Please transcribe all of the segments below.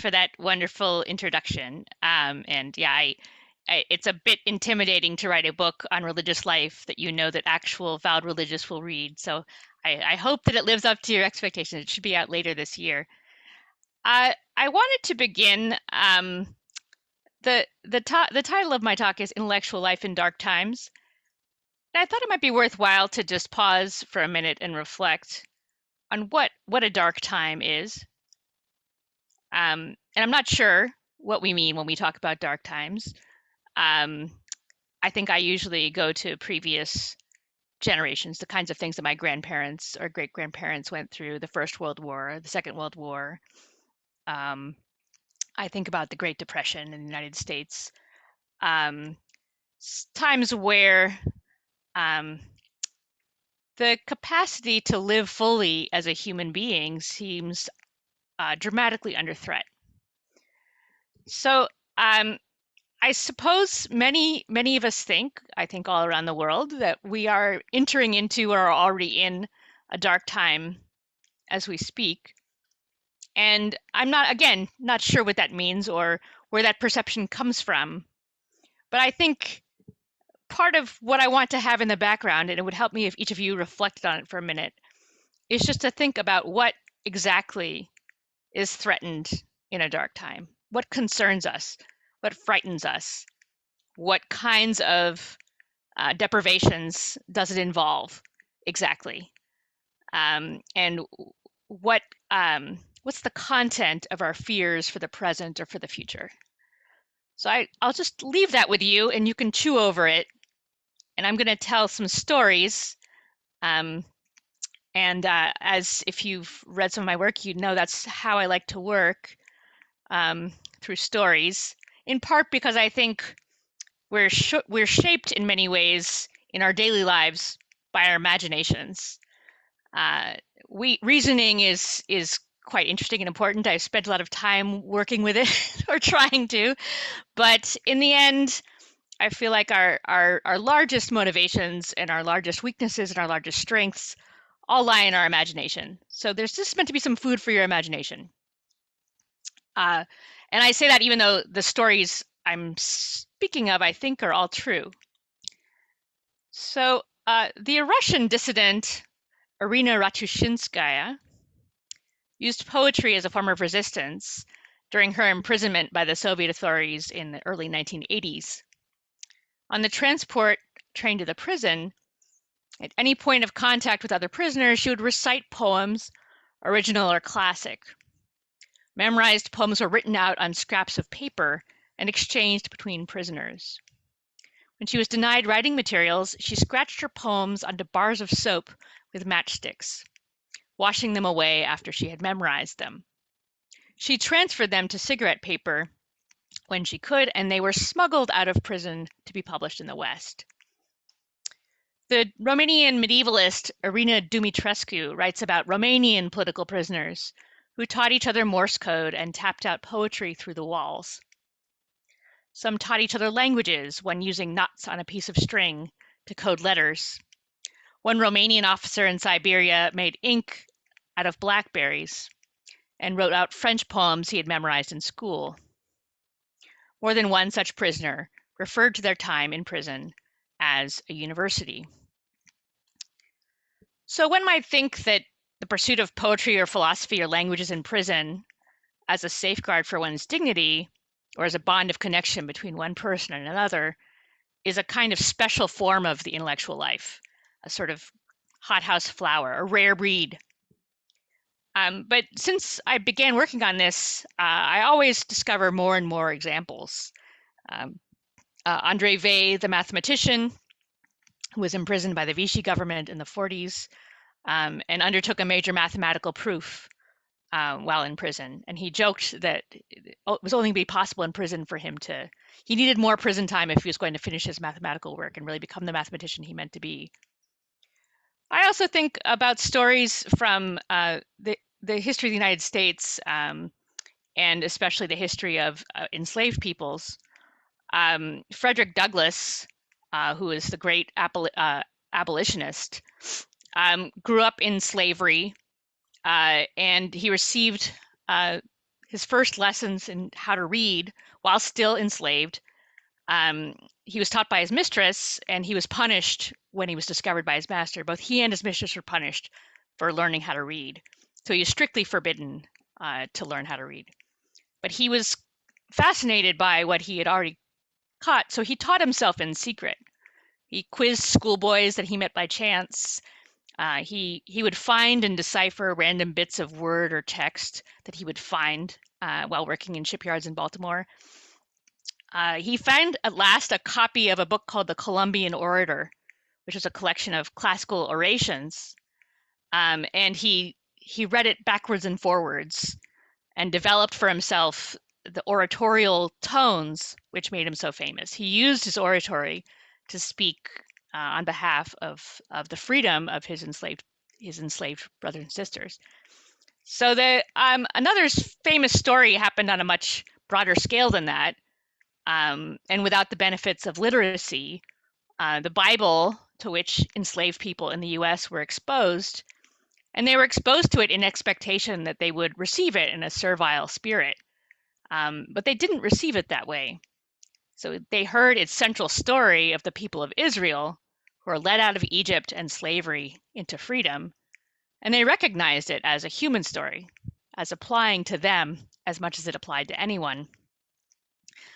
for that wonderful introduction. And yeah, it's a bit intimidating to write a book on religious life that you know that actual vowed religious will read. So I hope that it lives up to your expectations. It should be out later this year. I wanted to begin. The title of my talk is Intellectual Life in Dark Times. And I thought it might be worthwhile to just pause for a minute and reflect on what a dark time is. And I'm not sure what we mean when we talk about dark times. I think I usually go to previous generations, the kinds of things that my grandparents or great grandparents went through, the First World War, the Second World War. I think about the Great Depression in the United States, times where the capacity to live fully as a human being seems dramatically under threat. So I suppose many of us think, I think all around the world, that we are entering into or are already in a dark time as we speak. And I'm not sure what that means or where that perception comes from. But I think part of what I want to have in the background, and it would help me if each of you reflected on it for a minute, is just to think about what exactly is threatened in a dark time. What concerns us? What frightens us? What kinds of deprivations does it involve exactly? And what's the content of our fears for the present or for the future? So I'll just leave that with you, and you can chew over it. And I'm going to tell some stories. As if you've read some of my work, you know that's how I like to work, through stories, in part because I think we're shaped in many ways in our daily lives by our imaginations. Reasoning is quite interesting and important. I've spent a lot of time working with it or trying to, but in the end, I feel like our largest motivations and our largest weaknesses and our largest strengths all lie in our imagination. So there's just meant to be some food for your imagination. And I say that even though the stories I'm speaking of, I think, are all true. So the Russian dissident Irina Ratushinskaya used poetry as a form of resistance during her imprisonment by the Soviet authorities in the early 1980s. On the transport train to the prison, at any point of contact with other prisoners, she would recite poems, original or classic. Memorized poems were written out on scraps of paper and exchanged between prisoners. When she was denied writing materials, she scratched her poems onto bars of soap with matchsticks, washing them away after she had memorized them. She transferred them to cigarette paper when she could, and they were smuggled out of prison to be published in the West. The Romanian medievalist Irina Dumitrescu writes about Romanian political prisoners who taught each other Morse code and tapped out poetry through the walls. Some taught each other languages, one using knots on a piece of string to code letters. One Romanian officer in Siberia made ink out of blackberries and wrote out French poems he had memorized in school. More than one such prisoner referred to their time in prison as a university. So one might think that the pursuit of poetry or philosophy or languages in prison as a safeguard for one's dignity or as a bond of connection between one person and another is a kind of special form of the intellectual life, a sort of hothouse flower, a rare breed. But since I began working on this, I always discover more and more examples. André Weil, the mathematician, who was imprisoned by the Vichy government in the 40s, and undertook a major mathematical proof while in prison. And he joked that it was only going to be possible in prison for him he needed more prison time if he was going to finish his mathematical work and really become the mathematician he meant to be. I also think about stories from the history of the United States, and especially the history of enslaved peoples. Frederick Douglass, who is the great abolitionist, grew up in slavery, and he received his first lessons in how to read while still enslaved. He was taught by his mistress, and he was punished when he was discovered by his master. Both he and his mistress were punished for learning how to read. So he was strictly forbidden to learn how to read. But he was fascinated by what he had already caught, so he taught himself in secret. He quizzed schoolboys that he met by chance. He would find and decipher random bits of word or text that he would find while working in shipyards in Baltimore. He found at last a copy of a book called the Colombian Orator, which was a collection of classical orations, and he read it backwards and forwards and developed for himself the oratorial tones which made him so famous. He used his oratory to speak on behalf of the freedom of his enslaved brothers and sisters. So another famous story happened on a much broader scale than that, and without the benefits of literacy. The Bible, to which enslaved people in the U.S. were exposed, and they were exposed to it in expectation that they would receive it in a servile spirit. But they didn't receive it that way. So they heard its central story of the people of Israel who were led out of Egypt and slavery into freedom, and they recognized it as a human story, as applying to them as much as it applied to anyone.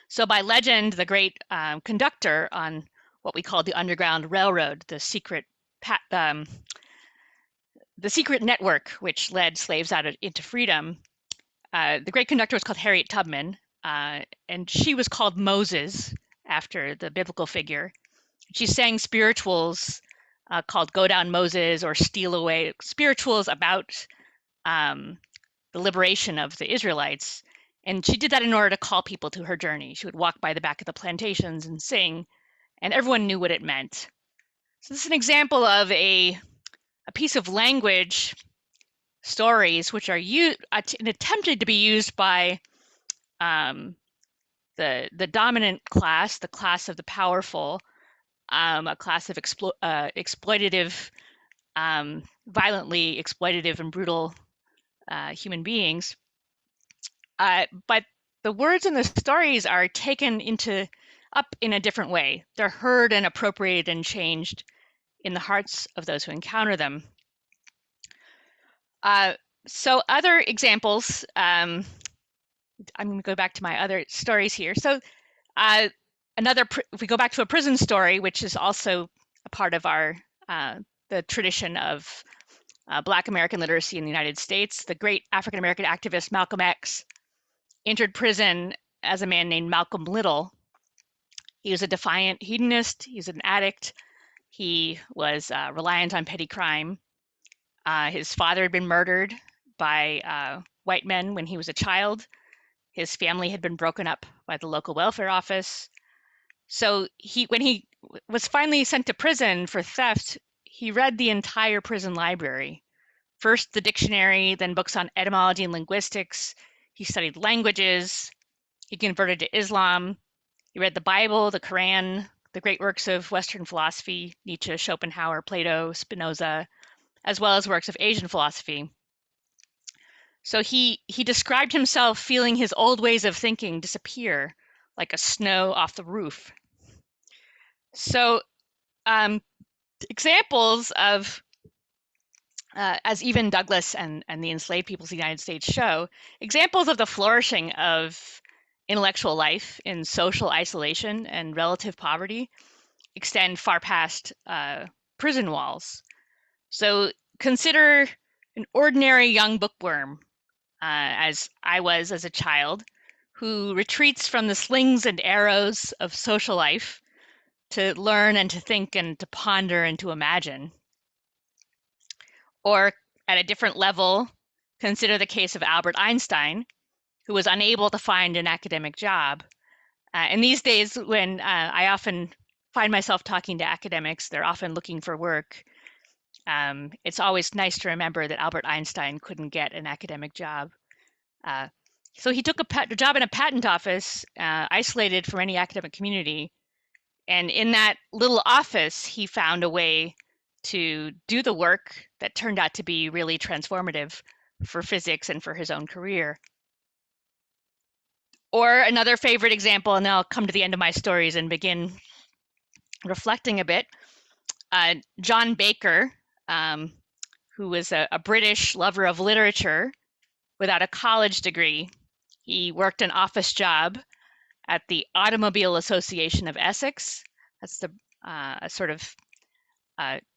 So by legend, the great conductor on what we called the Underground Railroad, the secret network which led slaves out into freedom, the great conductor was called Harriet Tubman, and she was called Moses after the biblical figure. She sang spirituals called Go Down Moses or Steal Away, spirituals about the liberation of the Israelites. And she did that in order to call people to her journey. She would walk by the back of the plantations and sing, and everyone knew what it meant. So this is an example of a piece of language, stories, which are attempted to be used by the dominant class, the class of the powerful, a class of exploitative, violently exploitative and brutal human beings. But the words in the stories are taken up in a different way. They're heard and appropriated and changed in the hearts of those who encounter them. So other examples, I'm going to go back to my other stories here. So if we go back to a prison story, which is also a part of the tradition of Black American literacy in the United States, the great African American activist Malcolm X entered prison as a man named Malcolm Little. He was a defiant hedonist. He was an addict. He was reliant on petty crime. His father had been murdered by white men when he was a child. His family had been broken up by the local welfare office. So when he was finally sent to prison for theft, he read the entire prison library. First the dictionary, then books on etymology and linguistics. He studied languages. He converted to Islam. He read the Bible, the Quran, the great works of Western philosophy, Nietzsche, Schopenhauer, Plato, Spinoza, as well as works of Asian philosophy. So he described himself feeling his old ways of thinking disappear like a snow off the roof. So examples of, as even Douglass and the enslaved peoples of the United States show, examples of the flourishing of intellectual life in social isolation and relative poverty extend far past prison walls. So consider an ordinary young bookworm, as I was as a child, who retreats from the slings and arrows of social life to learn and to think and to ponder and to imagine. Or at a different level, consider the case of Albert Einstein, who was unable to find an academic job. And these days, when I often find myself talking to academics, they're often looking for work. It's always nice to remember that Albert Einstein couldn't get an academic job. So he took a job in a patent office, isolated from any academic community. And in that little office, he found a way to do the work that turned out to be really transformative for physics and for his own career. Or another favorite example, and then I'll come to the end of my stories and begin reflecting a bit. John Baker, who was a British lover of literature without a college degree. He worked an office job at the Automobile Association of Essex. That's the a sort of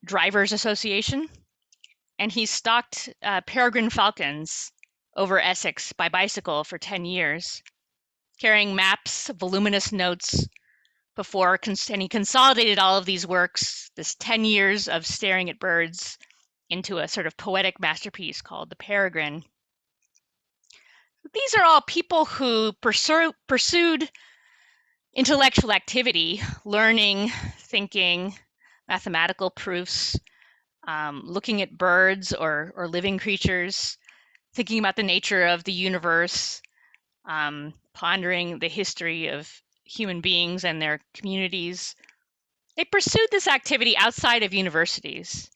drivers association. And he stalked peregrine falcons over Essex by bicycle for 10 years, carrying maps, voluminous notes, and he consolidated all of these works, this 10 years of staring at birds, into a sort of poetic masterpiece called The Peregrine. These are all people who pursued intellectual activity, learning, thinking, mathematical proofs, looking at birds or living creatures, thinking about the nature of the universe, pondering the history of human beings and their communities. They pursued this activity outside of universities,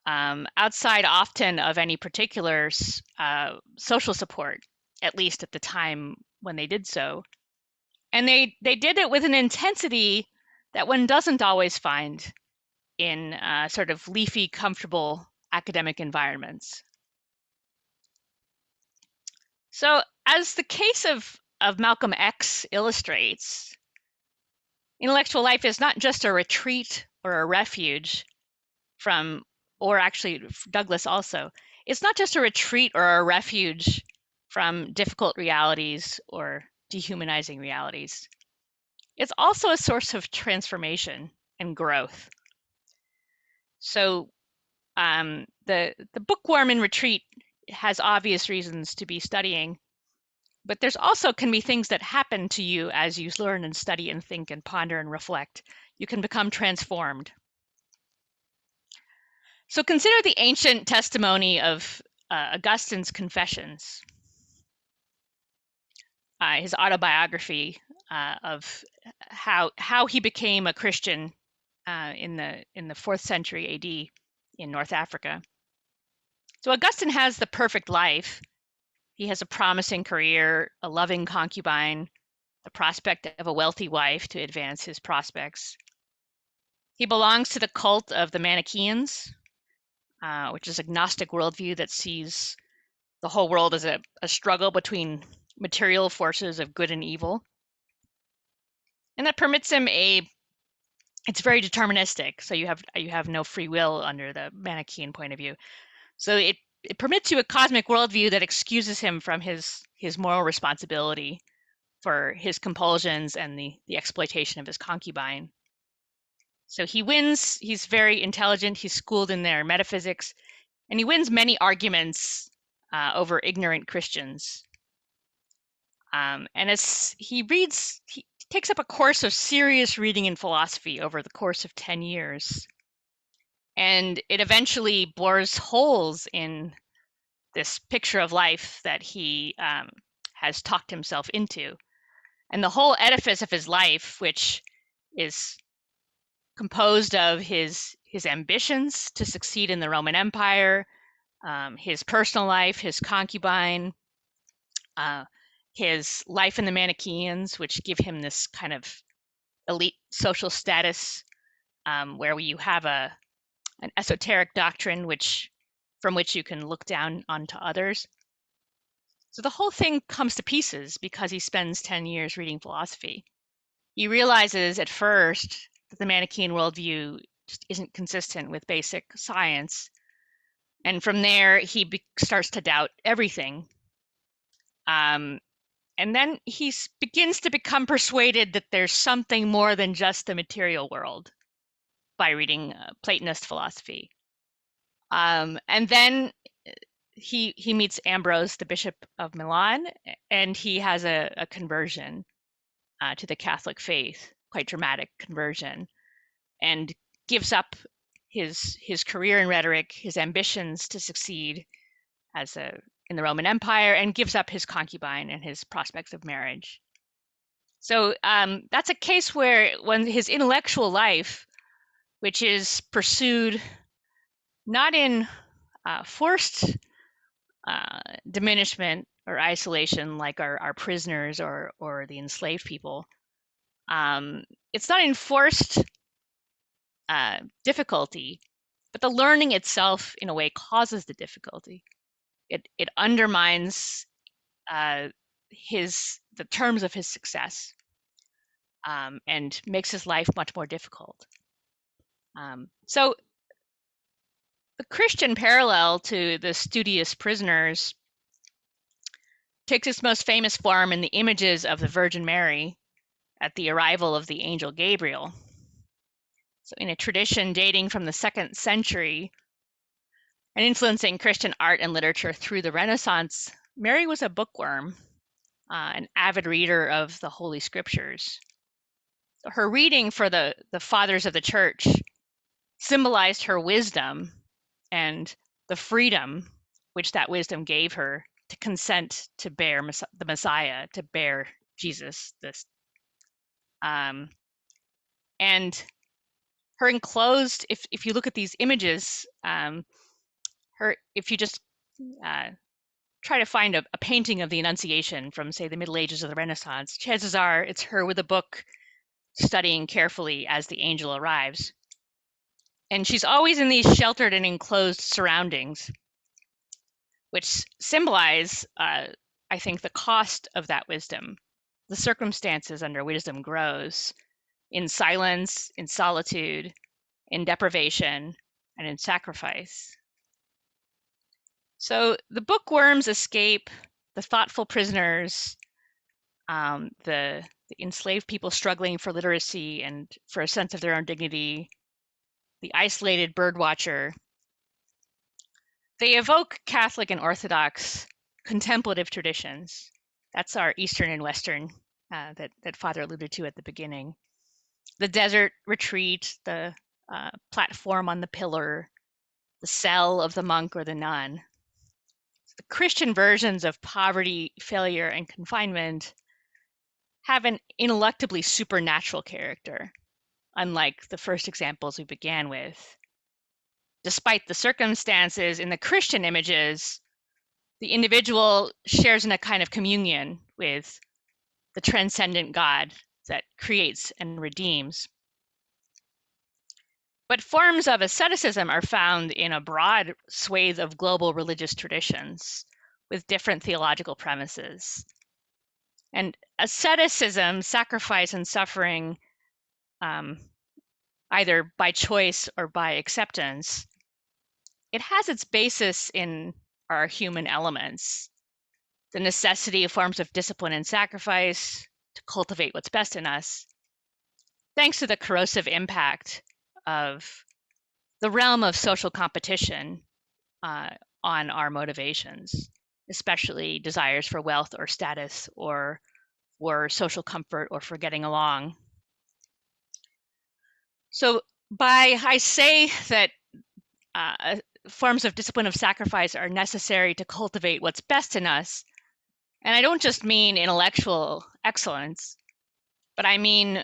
outside often of any particular social support, at least at the time when they did so. And they did it with an intensity that one doesn't always find in sort of leafy, comfortable academic environments. So as the case of Malcolm X illustrates, intellectual life is not just a retreat or a refuge from, or actually Douglass also, it's not just a retreat or a refuge from difficult realities or dehumanizing realities. It's also a source of transformation and growth. So the bookworm in retreat has obvious reasons to be studying, but there's also can be things that happen to you as you learn and study and think and ponder and reflect. You can become transformed. So consider the ancient testimony of Augustine's Confessions, his autobiography of how he became a Christian in the 4th century AD in North Africa. So Augustine has the perfect life. He has a promising career, a loving concubine, the prospect of a wealthy wife to advance his prospects. He belongs to the cult of the Manichaeans, which is a Gnostic worldview that sees the whole world as a struggle between material forces of good and evil. And that permits him it's very deterministic. So you have no free will under the Manichaean point of view. So it permits you a cosmic worldview that excuses him from his moral responsibility for his compulsions and the exploitation of his concubine. So he wins, he's very intelligent, he's schooled in their metaphysics, and he wins many arguments over ignorant Christians. And as he takes up a course of serious reading in philosophy over the course of 10 years. And it eventually bores holes in this picture of life that he has talked himself into. And the whole edifice of his life, which is composed of his ambitions to succeed in the Roman Empire, his personal life, his concubine, his life in the Manichaeans, which give him this kind of elite social status, where you have an esoteric doctrine from which you can look down onto others. So the whole thing comes to pieces because he spends 10 years reading philosophy. He realizes at first that the Manichaean worldview just isn't consistent with basic science. And from there, he starts to doubt everything. And then he begins to become persuaded that there's something more than just the material world by reading Platonist philosophy. And then he meets Ambrose, the Bishop of Milan, and he has a conversion to the Catholic faith, quite dramatic conversion, and gives up his career in rhetoric, his ambitions to succeed in the Roman Empire, and gives up his concubine and his prospects of marriage. So that's a case where when his intellectual life, which is pursued not in forced diminishment or isolation like our prisoners or the enslaved people. It's not enforced difficulty, but the learning itself, in a way, causes the difficulty. It undermines the terms of his success, and makes his life much more difficult. So the Christian parallel to the studious prisoners takes its most famous form in the images of the Virgin Mary at the arrival of the angel Gabriel. So in a tradition dating from the 2nd century and influencing Christian art and literature through the Renaissance, Mary was a bookworm, an avid reader of the Holy Scriptures. So her reading for the fathers of the church symbolized her wisdom and the freedom which that wisdom gave her to consent to bear the Messiah, to bear Jesus. And her enclosed, if you look at these images, if you just try to find a painting of the Annunciation from, say, the Middle Ages or the Renaissance, chances are it's her with a book studying carefully as the angel arrives. And she's always in these sheltered and enclosed surroundings, which symbolize, I think, the cost of that wisdom, the circumstances under wisdom grows in silence, in solitude, in deprivation, and in sacrifice. So the bookworms escape, the thoughtful prisoners, the enslaved people struggling for literacy and for a sense of their own dignity, the isolated birdwatcher. They evoke Catholic and Orthodox contemplative traditions. That's our Eastern and Western that Father alluded to at the beginning. The desert retreat, the platform on the pillar, the cell of the monk or the nun. The Christian versions of poverty, failure, and confinement have an ineluctably supernatural character, unlike the first examples we began with. Despite the circumstances in the Christian images, the individual shares in a kind of communion with the transcendent God that creates and redeems. But forms of asceticism are found in a broad swathe of global religious traditions with different theological premises. And asceticism, sacrifice and suffering, either by choice or by acceptance, it has its basis in our human elements, the necessity of forms of discipline and sacrifice to cultivate what's best in us, thanks to the corrosive impact of the realm of social competition on our motivations, especially desires for wealth or status or for social comfort or for getting along. So I say that forms of discipline of sacrifice are necessary to cultivate what's best in us. And I don't just mean intellectual excellence, but I mean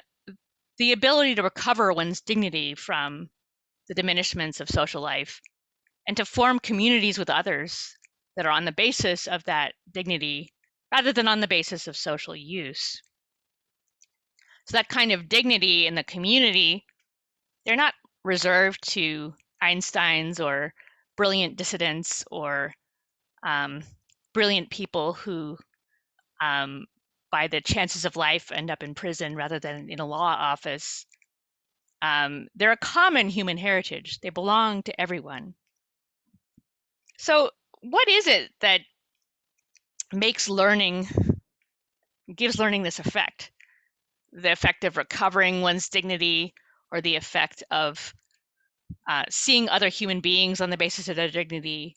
the ability to recover one's dignity from the diminishments of social life and to form communities with others that are on the basis of that dignity rather than on the basis of social use. So that kind of dignity in the community, they're not reserved to Einsteins or brilliant dissidents or brilliant people who, by the chances of life, end up in prison rather than in a law office. They're a common human heritage. They belong to everyone. So what is it that gives learning this effect? The effect of recovering one's dignity, or the effect of seeing other human beings on the basis of their dignity,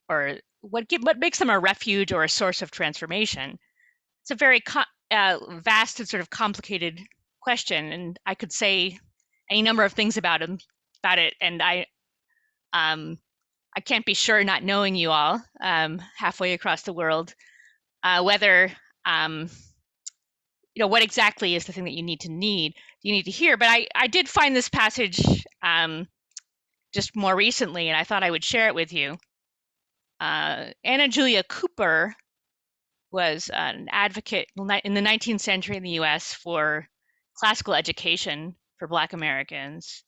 or what makes them a refuge or a source of transformation? It's a very vast and sort of complicated question, and I could say any number of things about it, and I can't be sure, not knowing you all halfway across the world, whether what exactly is the thing that you need to hear. But I did find this passage just more recently, and I thought I would share it with you. Anna Julia Cooper was an advocate in the 19th century in the US for classical education for Black Americans.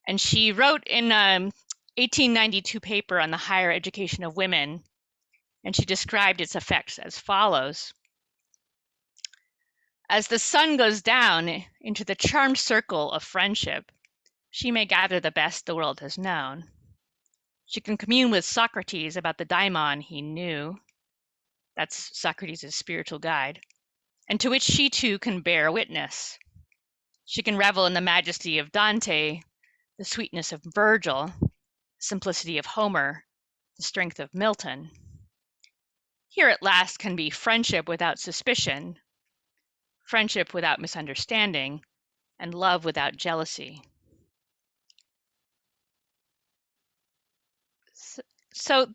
And she wrote in 1892 paper on the higher education of women, and she described its effects as follows. As the sun goes down into the charmed circle of friendship, she may gather the best the world has known. She can commune with Socrates about the daimon he knew. That's Socrates' spiritual guide, and to which she too can bear witness. She can revel in the majesty of Dante, the sweetness of Virgil, the simplicity of Homer, the strength of Milton. Here at last can be friendship without suspicion, friendship without misunderstanding, and love without jealousy. So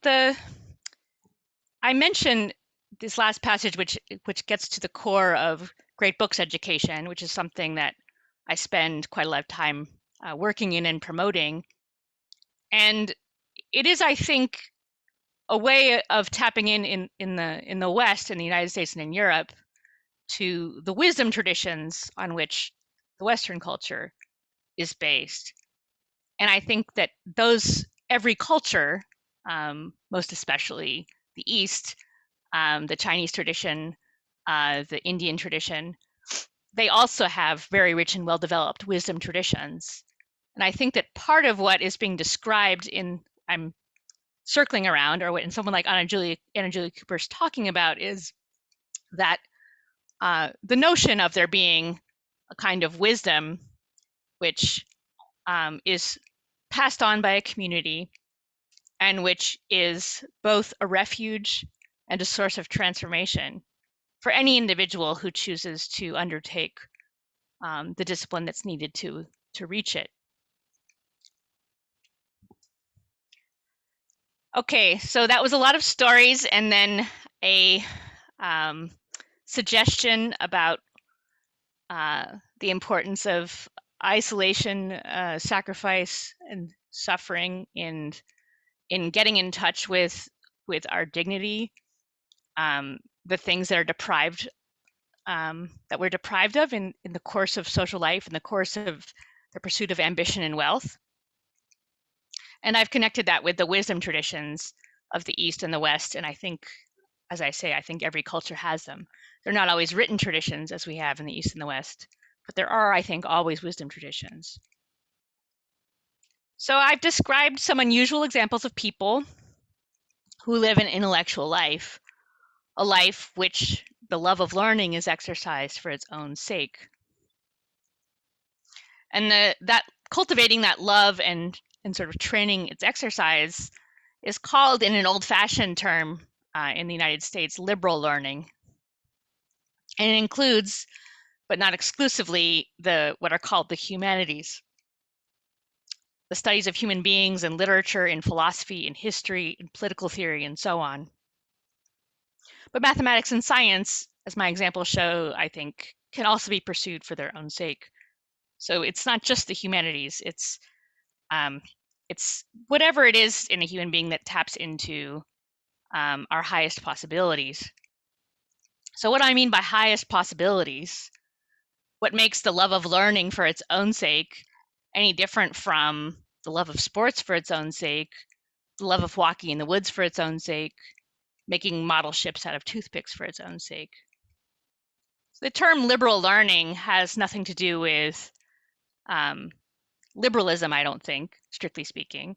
I mentioned this last passage, which gets to the core of great books education, which is something that I spend quite a lot of time working in and promoting. And it is, I think, a way of tapping in the West, in the United States and in Europe, to the wisdom traditions on which the Western culture is based. And I think that every culture, most especially the East, the Chinese tradition, the Indian tradition, they also have very rich and well-developed wisdom traditions. And I think that part of what is being described I'm circling around, or what in someone like Anna Julia Cooper's talking about, is that the notion of there being a kind of wisdom which is passed on by a community and which is both a refuge and a source of transformation for any individual who chooses to undertake the discipline that's needed to reach it. Okay, so that was a lot of stories, and then a suggestion about the importance of isolation, sacrifice, and suffering in getting in touch with our dignity, the things that are deprived, that we're deprived of in the course of social life, in the course of the pursuit of ambition and wealth. And I've connected that with the wisdom traditions of the East and the West, and I think, as I say, I think every culture has them. They're not always written traditions as we have in the East and the West, but there are, I think, always wisdom traditions. So I've described some unusual examples of people who live an intellectual life, a life which the love of learning is exercised for its own sake. And that cultivating that love and sort of training its exercise is called, in an old-fashioned term in the United States, liberal learning. And it includes, but not exclusively, what are called the humanities. The studies of human beings in literature, in philosophy, in history, in political theory, and so on. But mathematics and science, as my examples show, I think, can also be pursued for their own sake. So it's not just the humanities, it's whatever it is in a human being that taps into our highest possibilities. So what do I mean by highest possibilities? What makes the love of learning for its own sake any different from the love of sports for its own sake, the love of walking in the woods for its own sake, making model ships out of toothpicks for its own sake? So the term liberal learning has nothing to do with liberalism, I don't think, strictly speaking,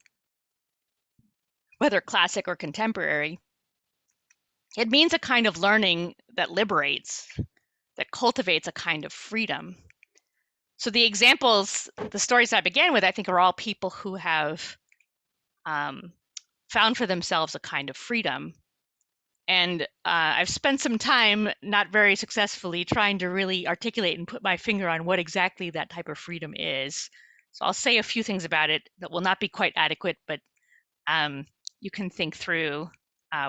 whether classic or contemporary. It means a kind of learning that liberates, that cultivates a kind of freedom. So the examples, the stories I began with, I think are all people who have found for themselves a kind of freedom. And I've spent some time, not very successfully, trying to really articulate and put my finger on what exactly that type of freedom is. So I'll say a few things about it that will not be quite adequate, but you can think through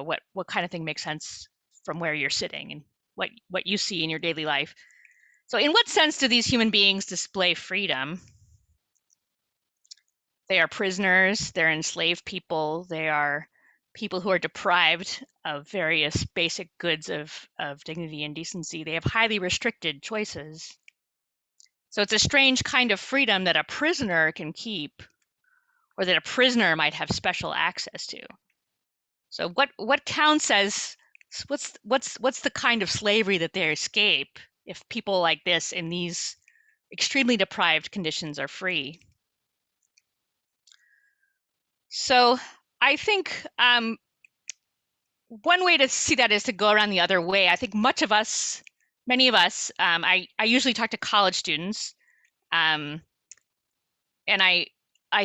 what kind of thing makes sense from where you're sitting and what you see in your daily life. So in what sense do these human beings display freedom? They are prisoners, they're enslaved people, they are people who are deprived of various basic goods of dignity and decency. They have highly restricted choices. So it's a strange kind of freedom that a prisoner can keep, or that a prisoner might have special access to. So what counts as what's the kind of slavery that they escape if people like this in these extremely deprived conditions are free? So I think one way to see that is to go around the other way. I think many of us, I usually talk to college students, and I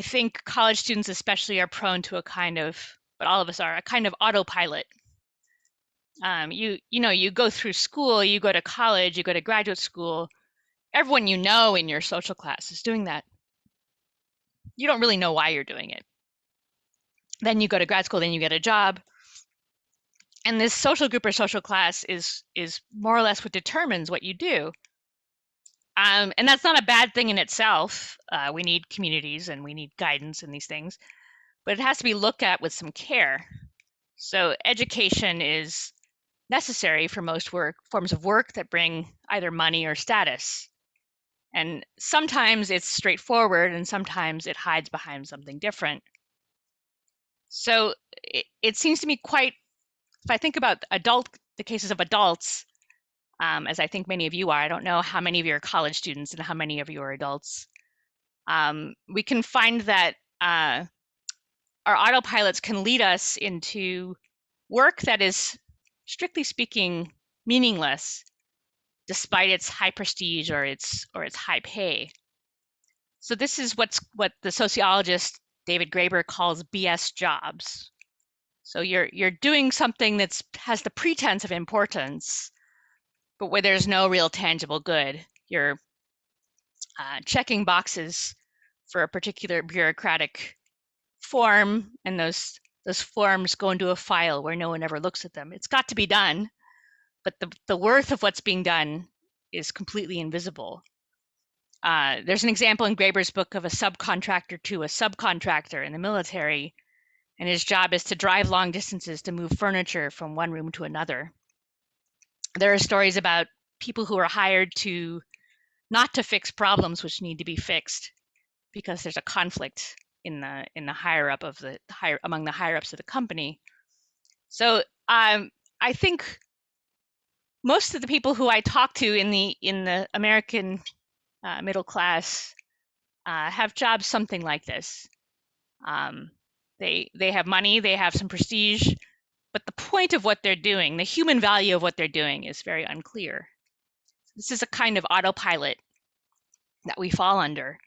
think college students especially are prone to a kind of, but all of us are, a kind of autopilot. You go through school, you go to college, you go to graduate school. Everyone you know in your social class is doing that. You don't really know why you're doing it. Then you go to grad school, then you get a job. And this social group or social class is more or less what determines what you do. And that's not a bad thing in itself. We need communities and we need guidance in these things, but it has to be looked at with some care. So education is necessary for most forms of work that bring either money or status. And sometimes it's straightforward and sometimes it hides behind something different. So it seems to me quite, if I think about the cases of adults, as I think many of you are, I don't know how many of you are college students and how many of you are adults. We can find that our autopilots can lead us into work that is, strictly speaking, meaningless, despite its high prestige or its high pay. So this is what the sociologist David Graeber calls BS jobs. So you're doing something that has the pretense of importance, but where there's no real tangible good. You're checking boxes for a particular bureaucratic form, and those forms go into a file where no one ever looks at them. It's got to be done, but the worth of what's being done is completely invisible. There's an example in Graeber's book of a subcontractor to a subcontractor in the military, and his job is to drive long distances to move furniture from one room to another. There are stories about people who are hired not to fix problems which need to be fixed because there's a conflict in the higher up of among the higher ups of the company. So I think most of the people who I talk to in the American middle class have jobs something like this. They have money, they have some prestige, but the point of what they're doing, the human value of what they're doing, is very unclear. This is a kind of autopilot that we fall under,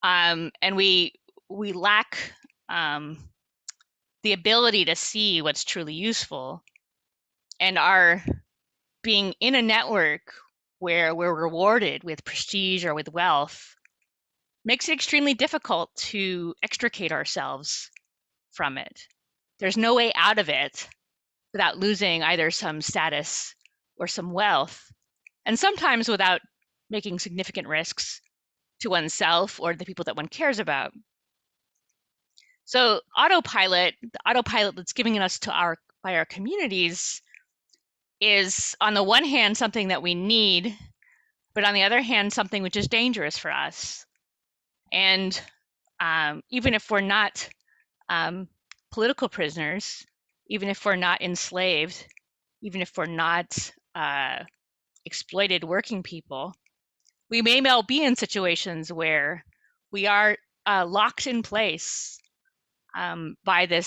and we lack the ability to see what's truly useful, and are being in a network where we're rewarded with prestige or with wealth makes it extremely difficult to extricate ourselves from it. There's no way out of it without losing either some status or some wealth, and sometimes without making significant risks to oneself or the people that one cares about. So the autopilot that's given us by our communities is, on the one hand, something that we need, but on the other hand, something which is dangerous for us. And even if we're not political prisoners, even if we're not enslaved, even if we're not exploited working people, we may well be in situations where we are locked in place by the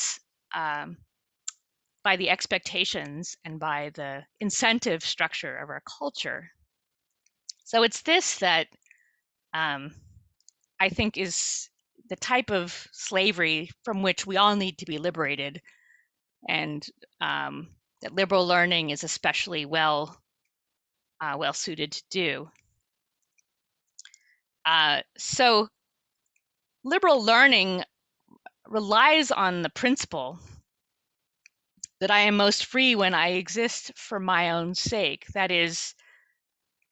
expectations and by the incentive structure of our culture. So it's this that I think is the type of slavery from which we all need to be liberated, and that liberal learning is especially well suited to do. So liberal learning relies on the principle that I am most free when I exist for my own sake. That is,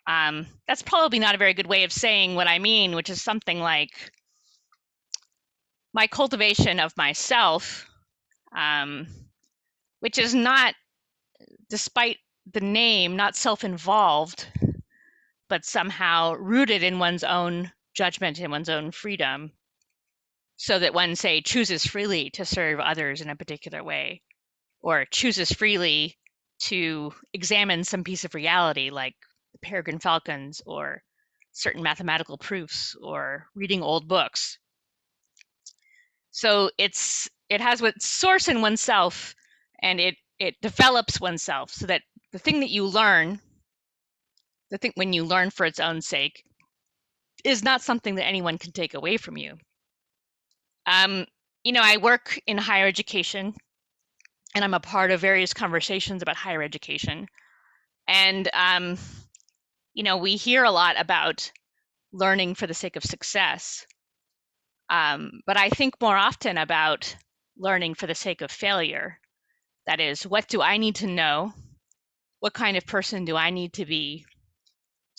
that's probably not a very good way of saying what I mean, which is something like my cultivation of myself which is not, despite the name, not self-involved, but somehow rooted in one's own judgment and one's own freedom, so that one, say, chooses freely to serve others in a particular way, or chooses freely to examine some piece of reality like the peregrine falcons or certain mathematical proofs or reading old books. So it has its source in oneself, and it develops oneself, so that the thing that you learn, the thing when you learn for its own sake, is not something that anyone can take away from you. I work in higher education, and I'm a part of various conversations about higher education. And, we hear a lot about learning for the sake of success. But I think more often about learning for the sake of failure. That is, what do I need to know? What kind of person do I need to be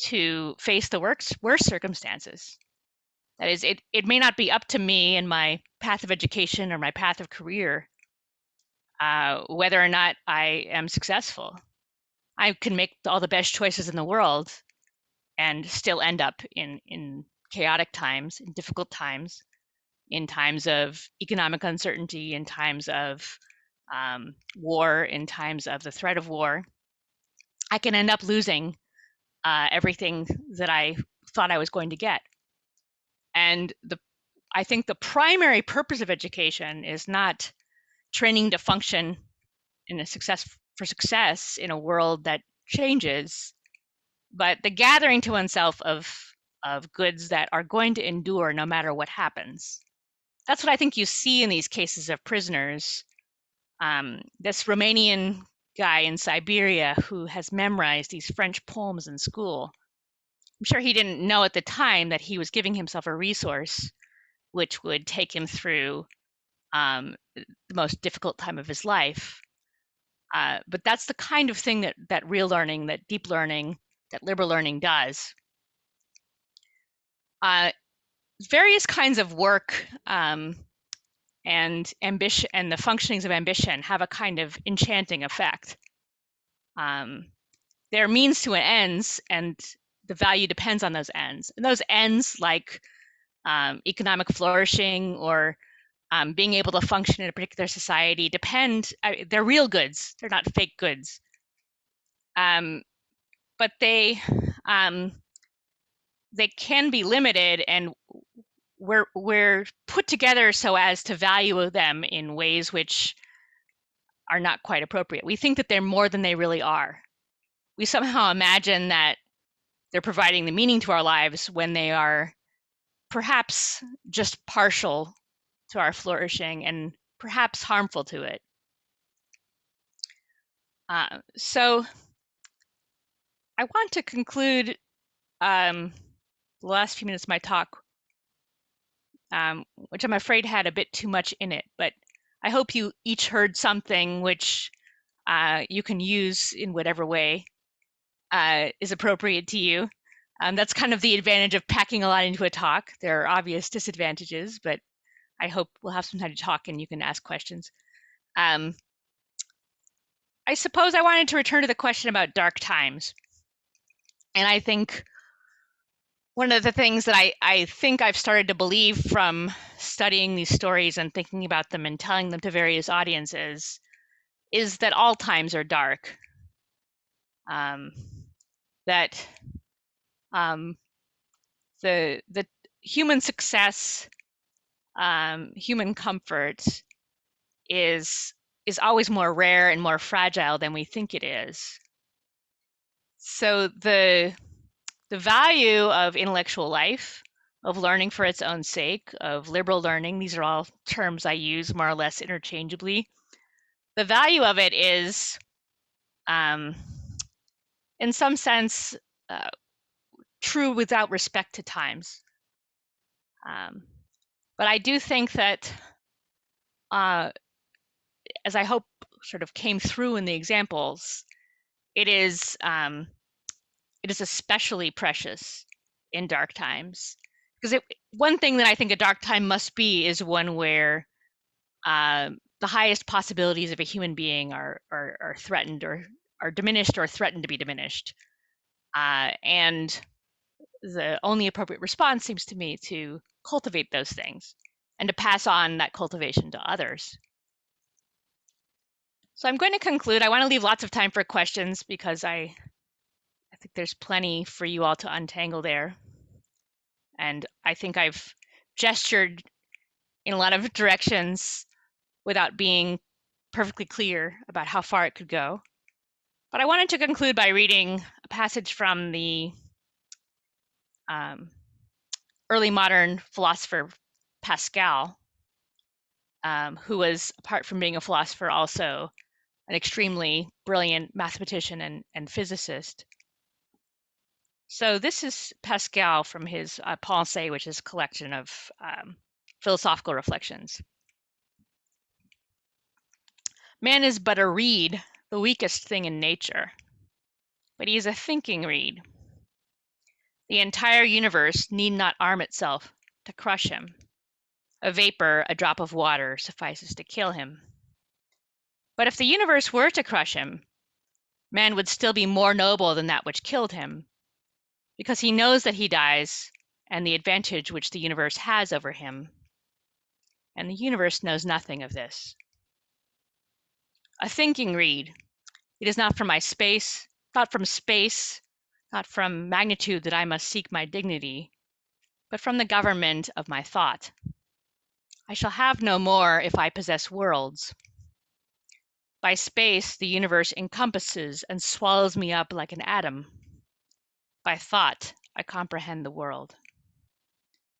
to face the worst circumstances? That is, it may not be up to me and my path of education or my path of career whether or not I am successful. I can make all the best choices in the world and still end up in chaotic times, in difficult times, in times of economic uncertainty, in times of war, in times of the threat of war. I can end up losing everything that I thought I was going to get. And I think the primary purpose of education is not training to function in for success in a world that changes, but the gathering to oneself of goods that are going to endure no matter what happens. That's what I think you see in these cases of prisoners. This Romanian guy in Siberia who has memorized these French poems in school. I'm sure he didn't know at the time that he was giving himself a resource which would take him through the most difficult time of his life. But that's the kind of thing that real learning, that deep learning, that liberal learning does. Various kinds of work and ambition and the functionings of ambition have a kind of enchanting effect. They're means to an ends, and the value depends on those ends. And those ends, like economic flourishing or being able to function in a particular society, they're real goods. They're not fake goods. But they can be limited, and we're put together so as to value them in ways which are not quite appropriate. We think that they're more than they really are. We somehow imagine that they're providing the meaning to our lives when they are perhaps just partial to our flourishing and perhaps harmful to it. So I want to conclude the last few minutes of my talk, which I'm afraid had a bit too much in it, but I hope you each heard something which you can use in whatever way is appropriate to you. That's kind of the advantage of packing a lot into a talk. There are obvious disadvantages, but I hope we'll have some time to talk and you can ask questions. I suppose I wanted to return to the question about dark times. And I think one of the things that I think I've started to believe from studying these stories and thinking about them and telling them to various audiences is that all times are dark. That the human success, human comfort is always more rare and more fragile than we think it is. So the value of intellectual life, of learning for its own sake, of liberal learning, these are all terms I use more or less interchangeably. The value of it is, in some sense, true without respect to times. But I do think that, as I hope sort of came through in the examples, it is especially precious in dark times. Because one thing that I think a dark time must be is one where the highest possibilities of a human being are threatened or are diminished or threatened to be diminished. And the only appropriate response seems to me to cultivate those things and to pass on that cultivation to others. So I'm going to conclude. I want to leave lots of time for questions because I think there's plenty for you all to untangle there. And I think I've gestured in a lot of directions without being perfectly clear about how far it could go. But I wanted to conclude by reading a passage from the early modern philosopher Pascal, who was, apart from being a philosopher, also an extremely brilliant mathematician and physicist. So this is Pascal from his Pensées, which is a collection of philosophical reflections. Man is but a reed, the weakest thing in nature, but he is a thinking reed. The entire universe need not arm itself to crush him. A vapor, a drop of water, suffices to kill him. But if the universe were to crush him, man would still be more noble than that which killed him, because he knows that he dies and the advantage which the universe has over him, and the universe knows nothing of this. A thinking reed, it is not from space, not from magnitude that I must seek my dignity, but from the government of my thought. I shall have no more if I possess worlds. By space, the universe encompasses and swallows me up like an atom. By thought, I comprehend the world.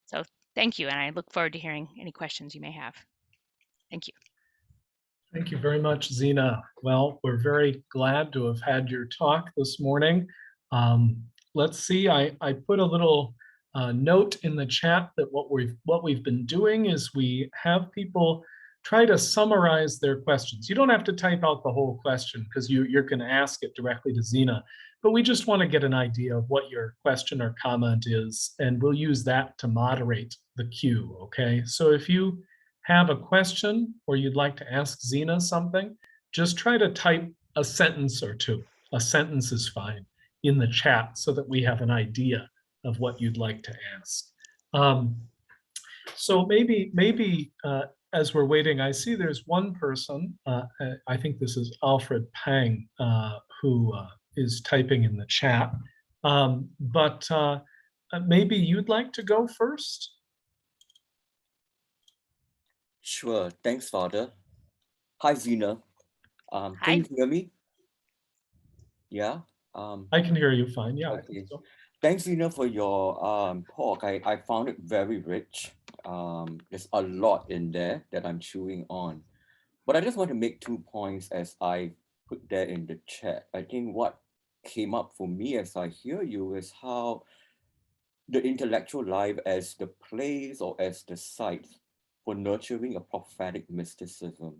So thank you, and I look forward to hearing any questions you may have. Thank you. Thank you very much, Zena. Well, we're very glad to have had your talk this morning. Let's see, I put a little note in the chat that what we've been doing is we have people try to summarize their questions. You don't have to type out the whole question because you're going to ask it directly to Zena, but we just want to get an idea of what your question or comment is, and we'll use that to moderate the queue, okay? So if you have a question or you'd like to ask Zena something, just try to type a sentence or two. A sentence is fine in the chat so that we have an idea of what you'd like to ask. So maybe as we're waiting, I see there's one person, I think this is Alfred Pang, who is typing in the chat. But maybe you'd like to go first? Sure. Thanks, Father. Hi, Zena. Hi. Can you hear me? Yeah. I can hear you fine. Yeah. Okay. I think so. Thanks, Zena, for your talk. I found it very rich. There's a lot in there that I'm chewing on. But I just want to make 2 points as I put that in the chat. I think what came up for me as I hear you is how the intellectual life as the place or as the site for nurturing a prophetic mysticism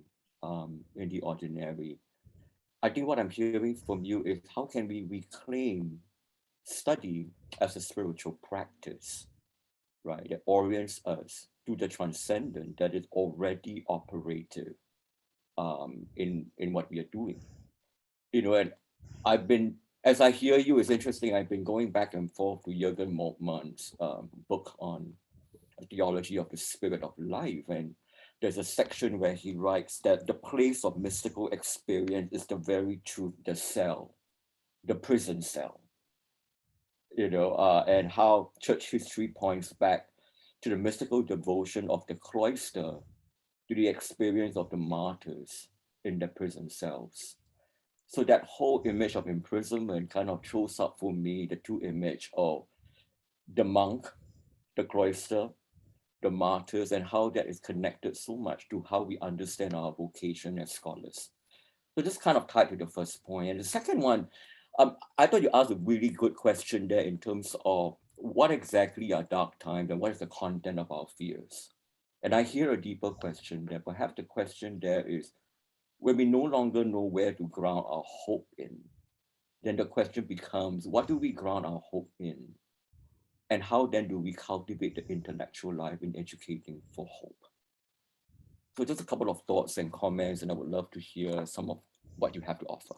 in the ordinary. I think what I'm hearing from you is how can we reclaim study as a spiritual practice, right? That orients us to the transcendent that is already operative in what we are doing. You know, and I've been, as I hear you, it's interesting. I've been going back and forth to Jürgen Moltmann's book on theology of the spirit of life. And there's a section where he writes that the place of mystical experience is the very truth, the cell, the prison cell, you know, and how church history points back to the mystical devotion of the cloister to the experience of the martyrs in the prison cells. So that whole image of imprisonment kind of throws up for me the two image of the monk, the cloister, the martyrs, and how that is connected so much to how we understand our vocation as scholars. So this kind of tied to the first point. And the second one, I thought you asked a really good question there in terms of what exactly are dark times and what is the content of our fears. And I hear a deeper question there. Perhaps the question there is, when we no longer know where to ground our hope in, then the question becomes, what do we ground our hope in? And how then do we cultivate the intellectual life in educating for hope? So just a couple of thoughts and comments, and I would love to hear some of what you have to offer.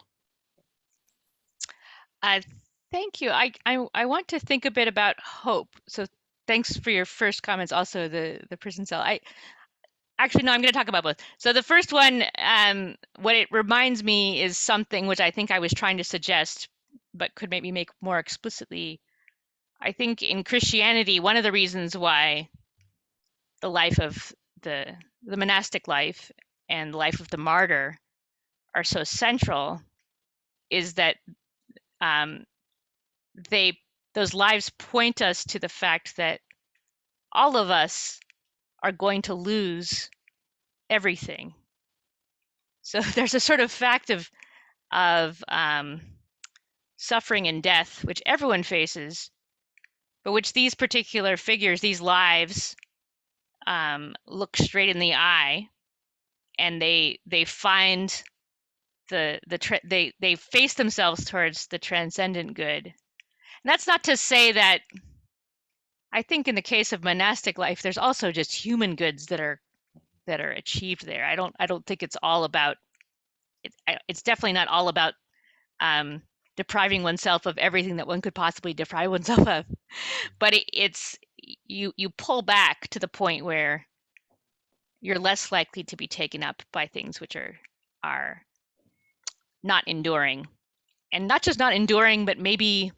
Thank you. I want to think a bit about hope. So thanks for your first comments. Also, the prison cell. Actually, no, I'm going to talk about both. So the first one, what it reminds me is something which I think I was trying to suggest, but could maybe make more explicitly. I think in Christianity, one of the reasons why the life of the monastic life and the life of the martyr are so central is that those lives point us to the fact that all of us are going to lose everything. So there's a sort of fact of suffering and death, which everyone faces, but which these particular figures, these lives, look straight in the eye, and they find they face themselves towards the transcendent good. And that's not to say that I think in the case of monastic life, there's also just human goods that are achieved there. I don't think it's all about it's definitely not all about depriving oneself of everything that one could possibly deprive oneself of. But it's you pull back to the point where you're less likely to be taken up by things which are not enduring, and not just not enduring, but maybe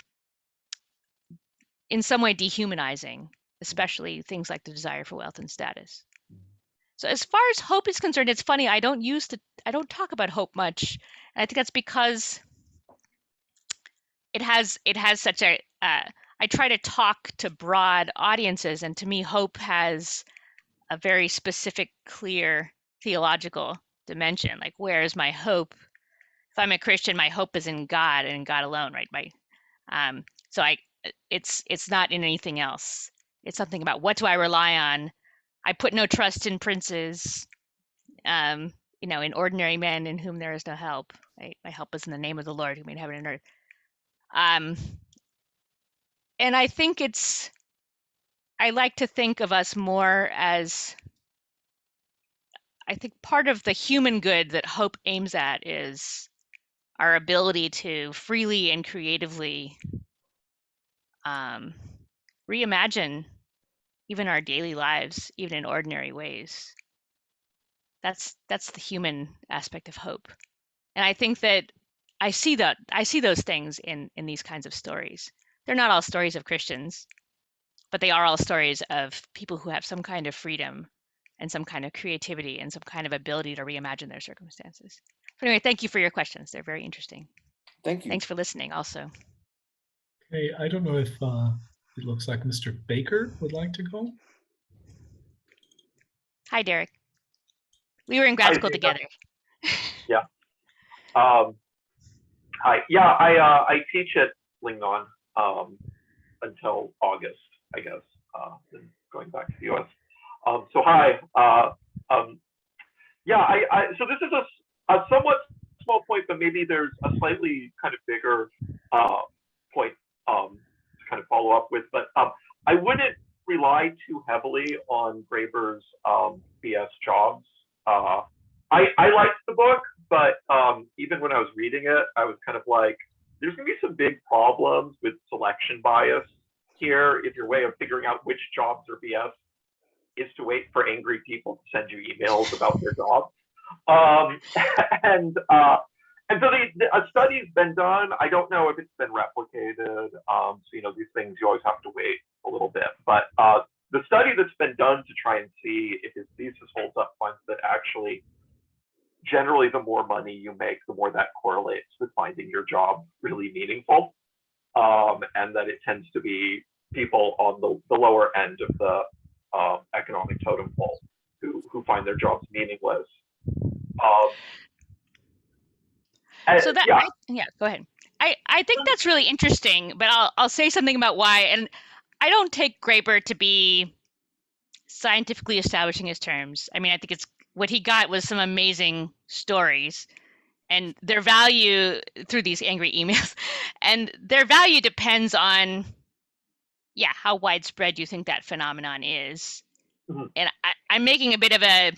in some way dehumanizing, especially things like the desire for wealth and status. So as far as hope is concerned, it's funny, I don't talk about hope much. And I think that's because it has such a I try to talk to broad audiences, and to me hope has a very specific, clear theological dimension. Like, where is my hope? If I'm a Christian, my hope is in God and in God alone, right? It's not in anything else. It's something about what do I rely on? I put no trust in princes, in ordinary men in whom there is no help. Right? My help is in the name of the Lord who made heaven and earth. And I think I like to think of us more as, I think part of the human good that hope aims at is our ability to freely and creatively reimagine even our daily lives, even in ordinary ways. That's the human aspect of hope. And I think that I see those things in these kinds of stories. They're not all stories of Christians, but they are all stories of people who have some kind of freedom and some kind of creativity and some kind of ability to reimagine their circumstances. But anyway, thank you for your questions. They're very interesting. Thank you. Thanks for listening also. Okay, I don't know if it looks like Mr. Baker would like to go. Hi, Derek. We were in grad school together. Yeah. Hi. Yeah, I teach at Lingnan until August, I guess, then going back to the US. So hi. Yeah, so this is a somewhat small point, but maybe there's a slightly kind of bigger point to kind of follow up with. But I wouldn't rely too heavily on Graeber's BS jobs. I liked the book, but even when I was reading it, I was kind of like, there's going to be some big problems with selection bias here if your way of figuring out which jobs are BS is to wait for angry people to send you emails about their jobs. And so a study's been done. I don't know if it's been replicated. So, these things, you always have to wait a little bit. But the study that's been done to try and see if his thesis holds up finds that actually, generally, the more money you make, the more that correlates with finding your job really meaningful. And that it tends to be people on the lower end of the economic totem pole who find their jobs meaningless. So that, yeah, go ahead. I think that's really interesting, but I'll say something about why. And I don't take Graeber to be scientifically establishing his terms. I mean, I think it's what he got was some amazing stories, and their value through these angry emails, and their value depends on, how widespread you think that phenomenon is. Mm-hmm. And I'm making a bit of a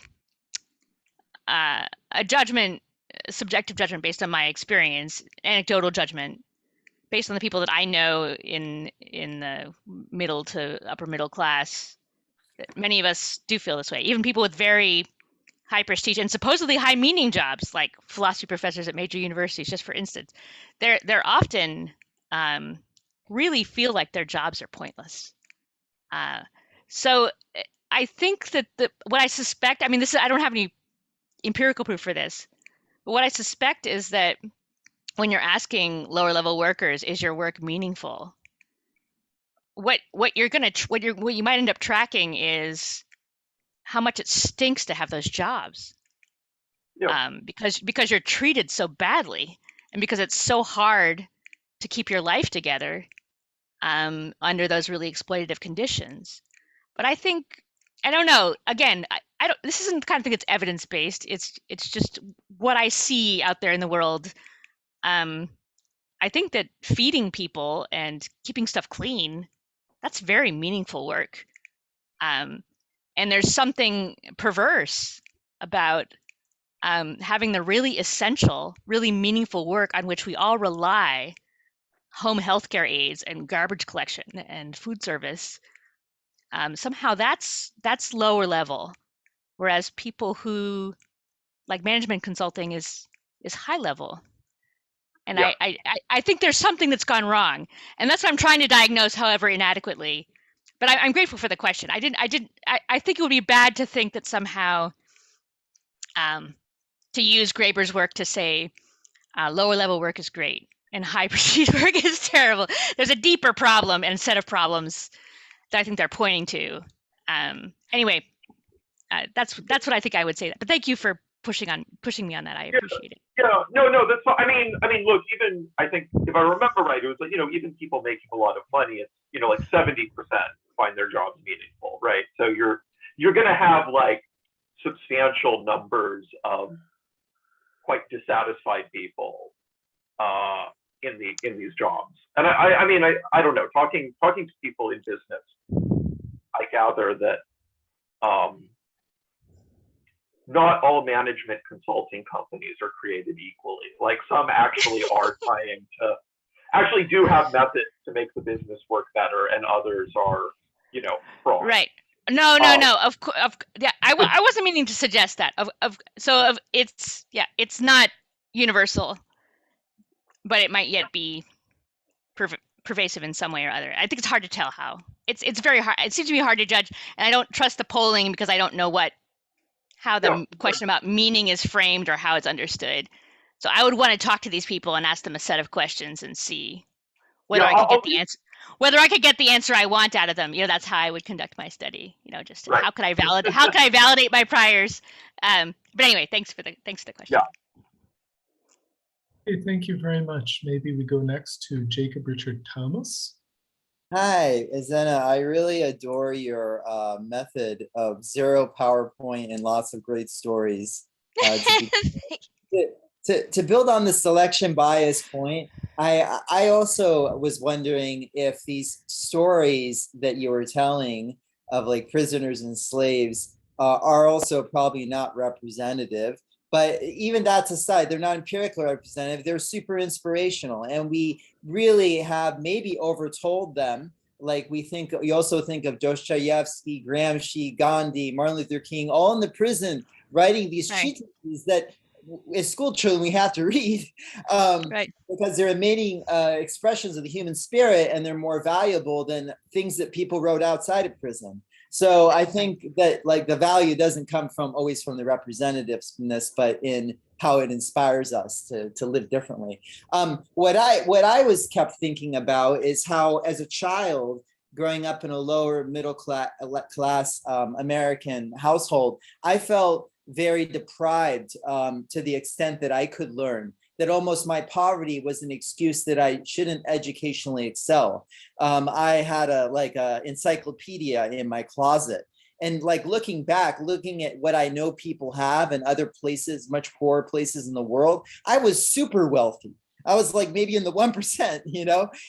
a judgment, subjective judgment based on my experience, anecdotal judgment based on the people that I know in the middle to upper middle class. Many of us do feel this way. Even people with very high prestige and supposedly high meaning jobs, like philosophy professors at major universities, just for instance, they're often really feel like their jobs are pointless. So I think that what I suspect, I mean, I don't have any empirical proof for this, but what I suspect is that when you're asking lower level workers, is your work meaningful? What you might end up tracking is how much it stinks to have those jobs. Yeah. Because you're treated so badly, and because it's so hard to keep your life together under those really exploitative conditions. But I think, I don't know. Again, I don't. This isn't the kind of thing that's evidence based. It's just what I see out there in the world. I think that feeding people and keeping stuff clean, that's very meaningful work. And there's something perverse about having the really essential, really meaningful work on which we all rely, home healthcare aides and garbage collection and food service. Somehow that's lower level, whereas people who like management consulting is high level. And Yeah. I think there's something that's gone wrong, and that's what I'm trying to diagnose, however inadequately. But I'm grateful for the question. I think it would be bad to think that somehow to use Graeber's work to say lower level work is great and high prestige work is terrible. There's a deeper problem and set of problems that I think they're pointing to. Anyway, that's what I think I would say. But thank you for pushing me on that. I appreciate it. Yeah, no, that's fine. I mean, look, even I think if I remember right, it was like, even people making a lot of money, it's like 70% find their jobs meaningful, right? So you're gonna have like substantial numbers of quite dissatisfied people in these jobs. And I mean, I don't know, talking to people in business, I gather that not all management consulting companies are created equally. Like some actually are actually do have methods to make the business work better, and others are, fraud. Right. No. Of course. Yeah. I wasn't meaning to suggest that. It's not universal, but it might yet be pervasive in some way or other. I think it's hard to tell how. It's very hard. It seems to be hard to judge, and I don't trust the polling because I don't know how the question about meaning is framed or how it's understood. So I would want to talk to these people and ask them a set of questions and see whether I could get the answer I want out of them. That's how I would conduct my study. Just Right. how could I validate my priors? But anyway, thanks for the question. Yeah. Okay, thank you very much. Maybe we go next to Jacob Richard Thomas. Hi, Zena. I really adore your method of zero PowerPoint and lots of great stories. To build on the selection bias point, I also was wondering if these stories that you were telling of like prisoners and slaves are also probably not representative. But even that aside, they're not empirically representative. They're super inspirational, and we really have maybe overtold them. Like we also think of Dostoevsky, Gramsci, Gandhi, Martin Luther King, all in the prison writing these treatises that as school children we have to read because they're emitting expressions of the human spirit, and they're more valuable than things that people wrote outside of prison. So I think that like the value doesn't come always from the representativeness, but in how it inspires us to live differently. What I was kept thinking about is how, as a child growing up in a lower middle class American household, I felt very deprived to the extent that I could learn. That almost my poverty was an excuse that I shouldn't educationally excel. I had a encyclopedia in my closet, and like looking at what I know people have in other places, much poorer places in the world, I was super wealthy. I was like maybe in the 1%,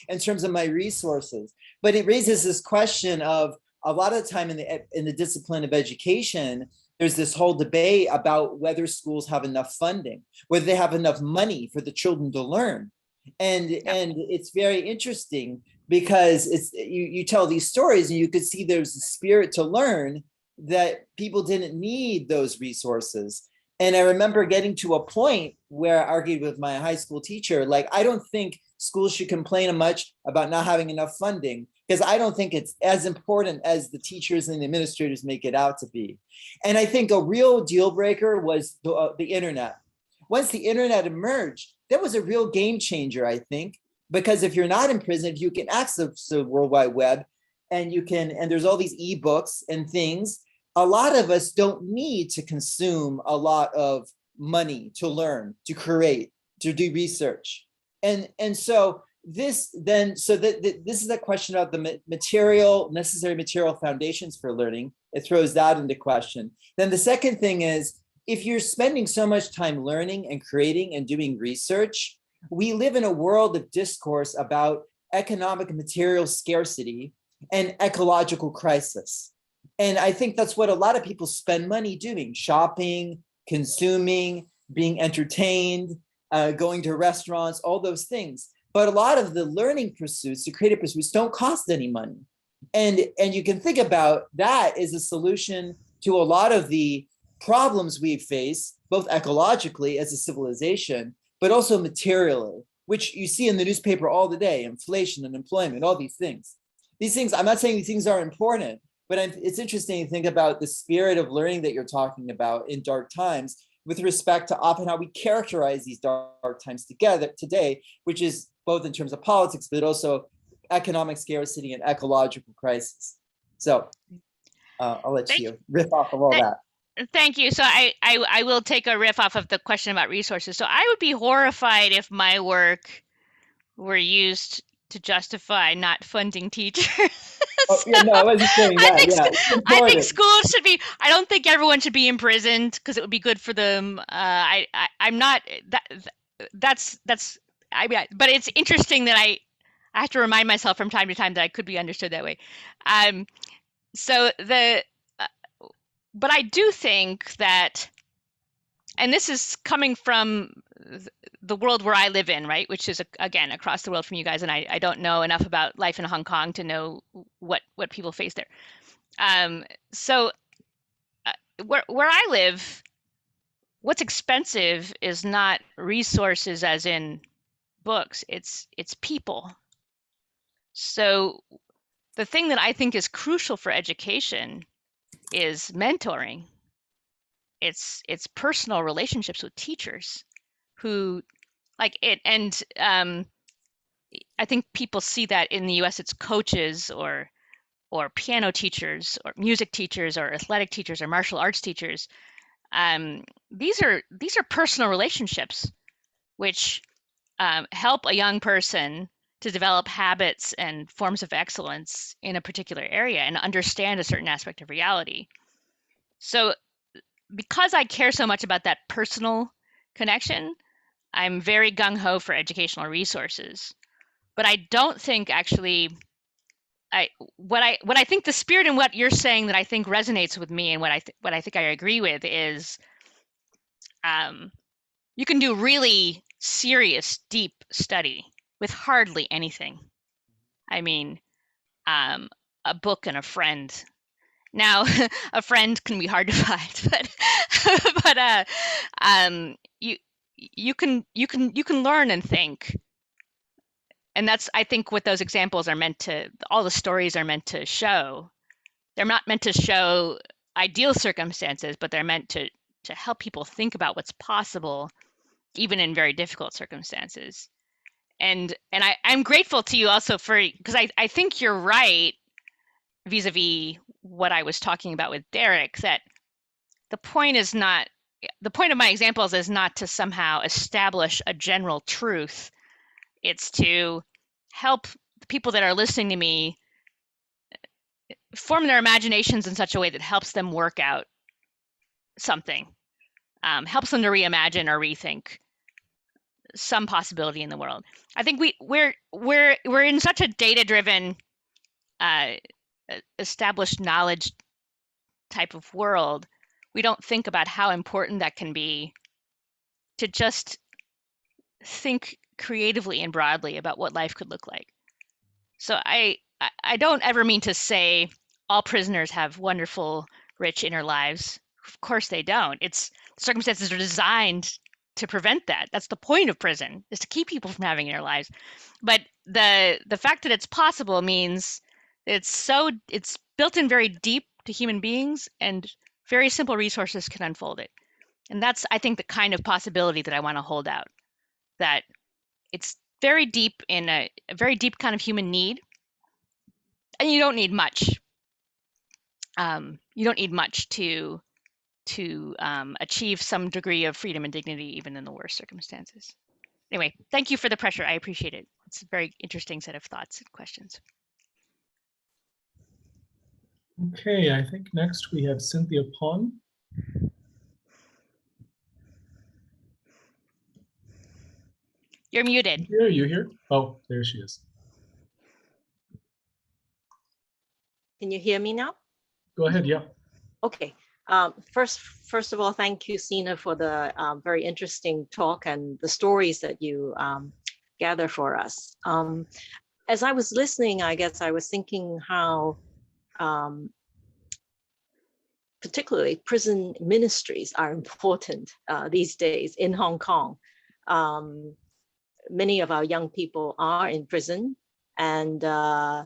in terms of my resources. But it raises this question of a lot of the time in the discipline of education, there's this whole debate about whether schools have enough funding, whether they have enough money for the children to learn. And it's very interesting because you tell these stories and you could see there's a spirit to learn that people didn't need those resources. And I remember getting to a point where I argued with my high school teacher, like, I don't think schools should complain much about not having enough funding, because I don't think it's as important as the teachers and the administrators make it out to be. And I think a real deal breaker was the internet. Once the internet emerged, that was a real game changer, I think, because if you're not in prison, if you can access the World Wide Web and there's all these ebooks and things, a lot of us don't need to consume a lot of money to learn, to create, to do research. And so this is a question about the necessary material foundations for learning. It throws that into question. Then the second thing is, if you're spending so much time learning and creating and doing research, we live in a world of discourse about economic and material scarcity and ecological crisis. And I think that's what a lot of people spend money doing: shopping, consuming, being entertained, going to restaurants, all those things. But a lot of the learning pursuits, the creative pursuits, don't cost any money. And you can think about that as a solution to a lot of the problems we face, both ecologically as a civilization, but also materially, which you see in the newspaper all the day: inflation and employment, all these things. These things, I'm not saying these things are important, but it's interesting to think about the spirit of learning that you're talking about in dark times, with respect to often how we characterize these dark times today, which is both in terms of politics, but also economic scarcity and ecological crisis. So I'll let you riff off of all that. Thank you. So I will take a riff off of the question about resources. So I would be horrified if my work were used to justify not funding teachers. Oh, yeah, no, I wasn't saying that. I think schools should be. I don't think everyone should be imprisoned because it would be good for them. I'm not. That's. But it's interesting that I have to remind myself from time to time that I could be understood that way. But I do think that, and this is coming from the world where I live in, right, which is again across the world from you guys, and I don't know enough about life in Hong Kong to know what people face there. So where I live, what's expensive is not resources as in books, it's people. So the thing that I think is crucial for education is mentoring. It's personal relationships with teachers who like it. And I think people see that in the US, it's coaches or piano teachers or music teachers or athletic teachers or martial arts teachers. These are personal relationships which help a young person to develop habits and forms of excellence in a particular area and understand a certain aspect of reality. So because I care so much about that personal connection, I'm very gung-ho for educational resources. But I don't think actually, what I think the spirit in what you're saying that I think resonates with me and what I think I agree with is you can do really serious, deep study with hardly anything. I mean, a book and a friend. Now, a friend can be hard to find, but you can learn and think, and that's, I think, what those examples are meant to. All the stories are meant to show. They're not meant to show ideal circumstances, but they're meant to help people think about what's possible, even in very difficult circumstances. And I'm grateful to you also because I think you're right vis-a-vis what I was talking about with Derek, that the point of my examples is not to somehow establish a general truth. It's to help the people that are listening to me form their imaginations in such a way that helps them work out something, helps them to reimagine or rethink some possibility in the world. I think we're in such a data-driven, established knowledge type of world. we don't think about how important that can be to just think creatively and broadly about what life could look like. So I don't ever mean to say all prisoners have wonderful, rich inner lives. Of course they don't. It's circumstances are designed to prevent that. That's the point of prison, is to keep people from having inner lives. But the fact that it's possible means it's built in very deep to human beings, and very simple resources can unfold it. And that's, I think, the kind of possibility that I want to hold out. That it's very deep in a very deep kind of human need, and you don't need much. You don't need much to achieve some degree of freedom and dignity, even in the worst circumstances. Anyway, thank you for the pressure. I appreciate it. It's a very interesting set of thoughts and questions. Okay, I think next we have Cynthia Pong. You're muted. Are you here? Oh, there she is. Can you hear me now? Go ahead, yeah. Okay. First of all, thank you, Zena, for the very interesting talk and the stories that you gather for us. As I was listening, I guess I was thinking how particularly prison ministries are important these days in Hong Kong. Many of our young people are in prison, and I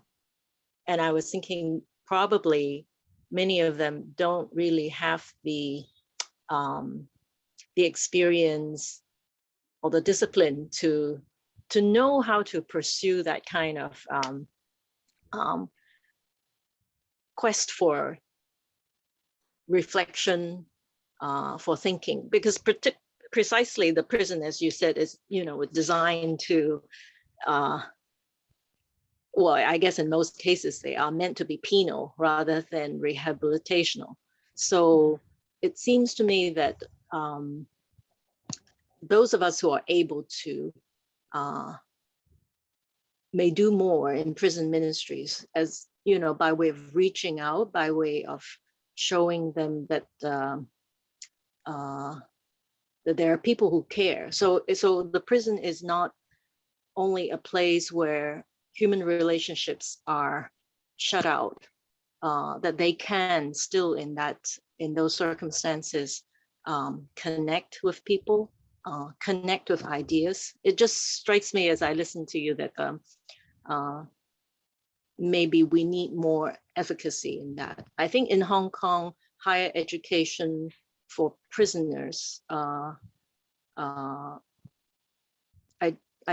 was thinking probably many of them don't really have the experience or the discipline to know how to pursue that kind of quest for reflection, for thinking, because precisely the prison, as you said, is designed to well, I guess in most cases they are meant to be penal rather than rehabilitational. So it seems to me that those of us who are able to may do more in prison ministries, as by way of reaching out, by way of showing them that that there are people who care. So the prison is not only a place where human relationships are shut out, that they can still in those circumstances connect with people, connect with ideas. It just strikes me as I listen to you that maybe we need more efficacy in that. I think in Hong Kong, higher education for prisoners, I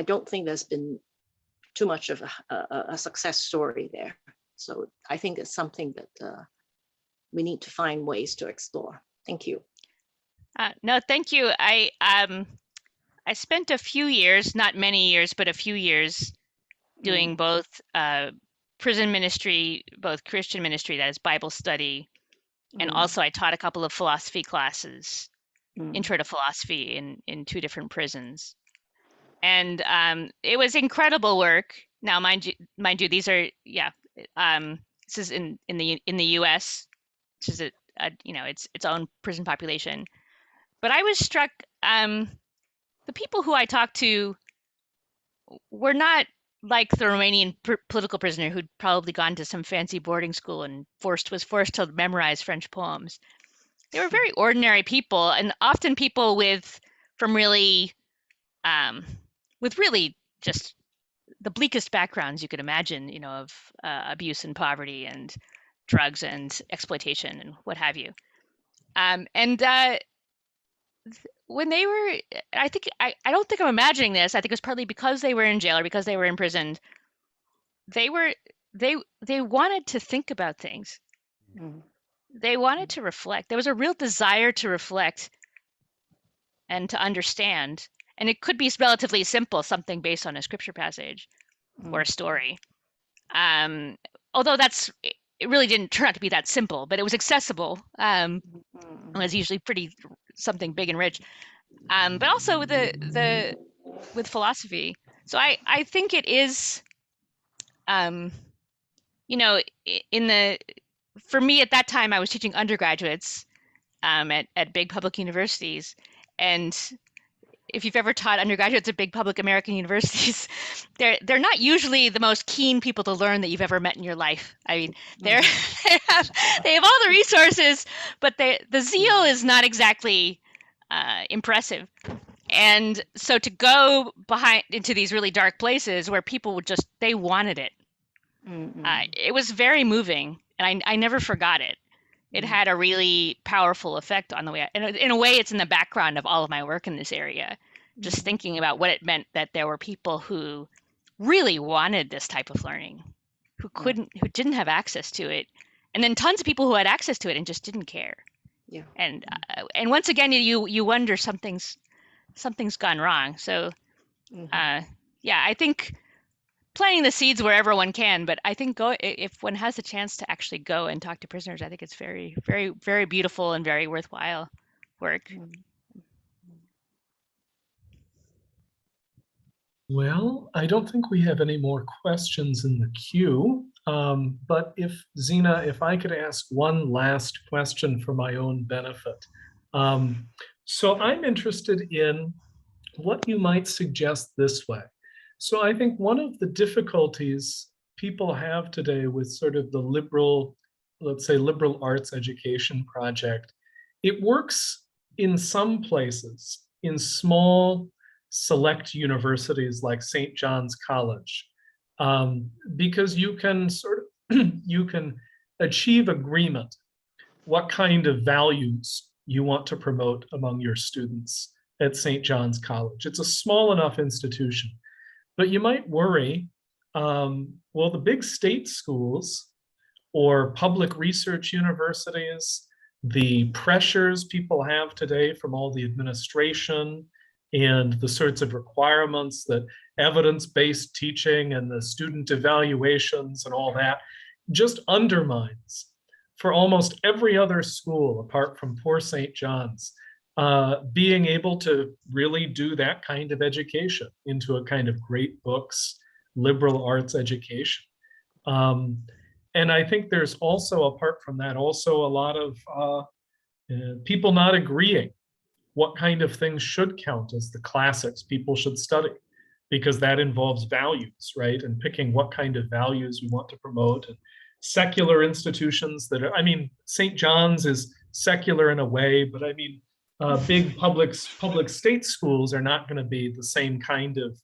don't think there's been too much of a success story there. So I think it's something that we need to find ways to explore. Thank you. No, thank you. I spent a few years, not many years, but a few years doing both prison ministry, both Christian ministry, that is Bible study, and also I taught a couple of philosophy classes, intro to philosophy in 2 different prisons. And it was incredible work. Now, mind you, these are this is in the U.S., which is its own prison population. But I was struck. The people who I talked to were not like the Romanian political prisoner who'd probably gone to some fancy boarding school and was forced to memorize French poems. They were very ordinary people, and often people with really just the bleakest backgrounds you could imagine, of abuse and poverty and drugs and exploitation and what have you. When they were, I don't think I'm imagining this. I think it was partly because they were in jail or because they were imprisoned. They wanted to think about things. They wanted to reflect. There was a real desire to reflect and to understand. And it could be relatively simple, something based on a scripture passage or a story. Although it really didn't turn out to be that simple, but it was accessible. It was usually pretty something big and rich. But also with philosophy. So I think it is, for me at that time I was teaching undergraduates, at big public universities. And if you've ever taught undergraduates at big public American universities, they're not usually the most keen people to learn that you've ever met in your life. I mean, they have all the resources, but the zeal is not exactly impressive. And so to go into these really dark places where people would they wanted it. It was very moving, and I never forgot it. It had a really powerful effect on the way. And in a way, it's in the background of all of my work in this area. Just thinking about what it meant that there were people who really wanted this type of learning, who didn't have access to it, and then tons of people who had access to it and just didn't care. Yeah. And once again, you wonder something's gone wrong. So, yeah, I think planting the seeds wherever one can, but I think if one has the chance to actually go and talk to prisoners, I think it's very, very, very beautiful and very worthwhile work. Well, I don't think we have any more questions in the queue. But Zena, if I could ask one last question for my own benefit. So I'm interested in what you might suggest this way. So I think one of the difficulties people have today with sort of the liberal, let's say liberal arts education project, it works in some places, in small select universities like St. John's College, because you can you can achieve agreement what kind of values you want to promote among your students at St. John's College. It's a small enough institution. But you might worry, well, the big state schools or public research universities, the pressures people have today from all the administration and the sorts of requirements that evidence-based teaching and the student evaluations and all that just undermines for almost every other school apart from poor St. John's, being able to really do that kind of education into a kind of great books, liberal arts education. And I think there's also, apart from that, also a lot of people not agreeing what kind of things should count as the classics people should study, because that involves values, right? And picking what kind of values we want to promote. And secular institutions that are, I mean, St. John's is secular in a way, but I mean, big public state schools are not going to be the same kind of,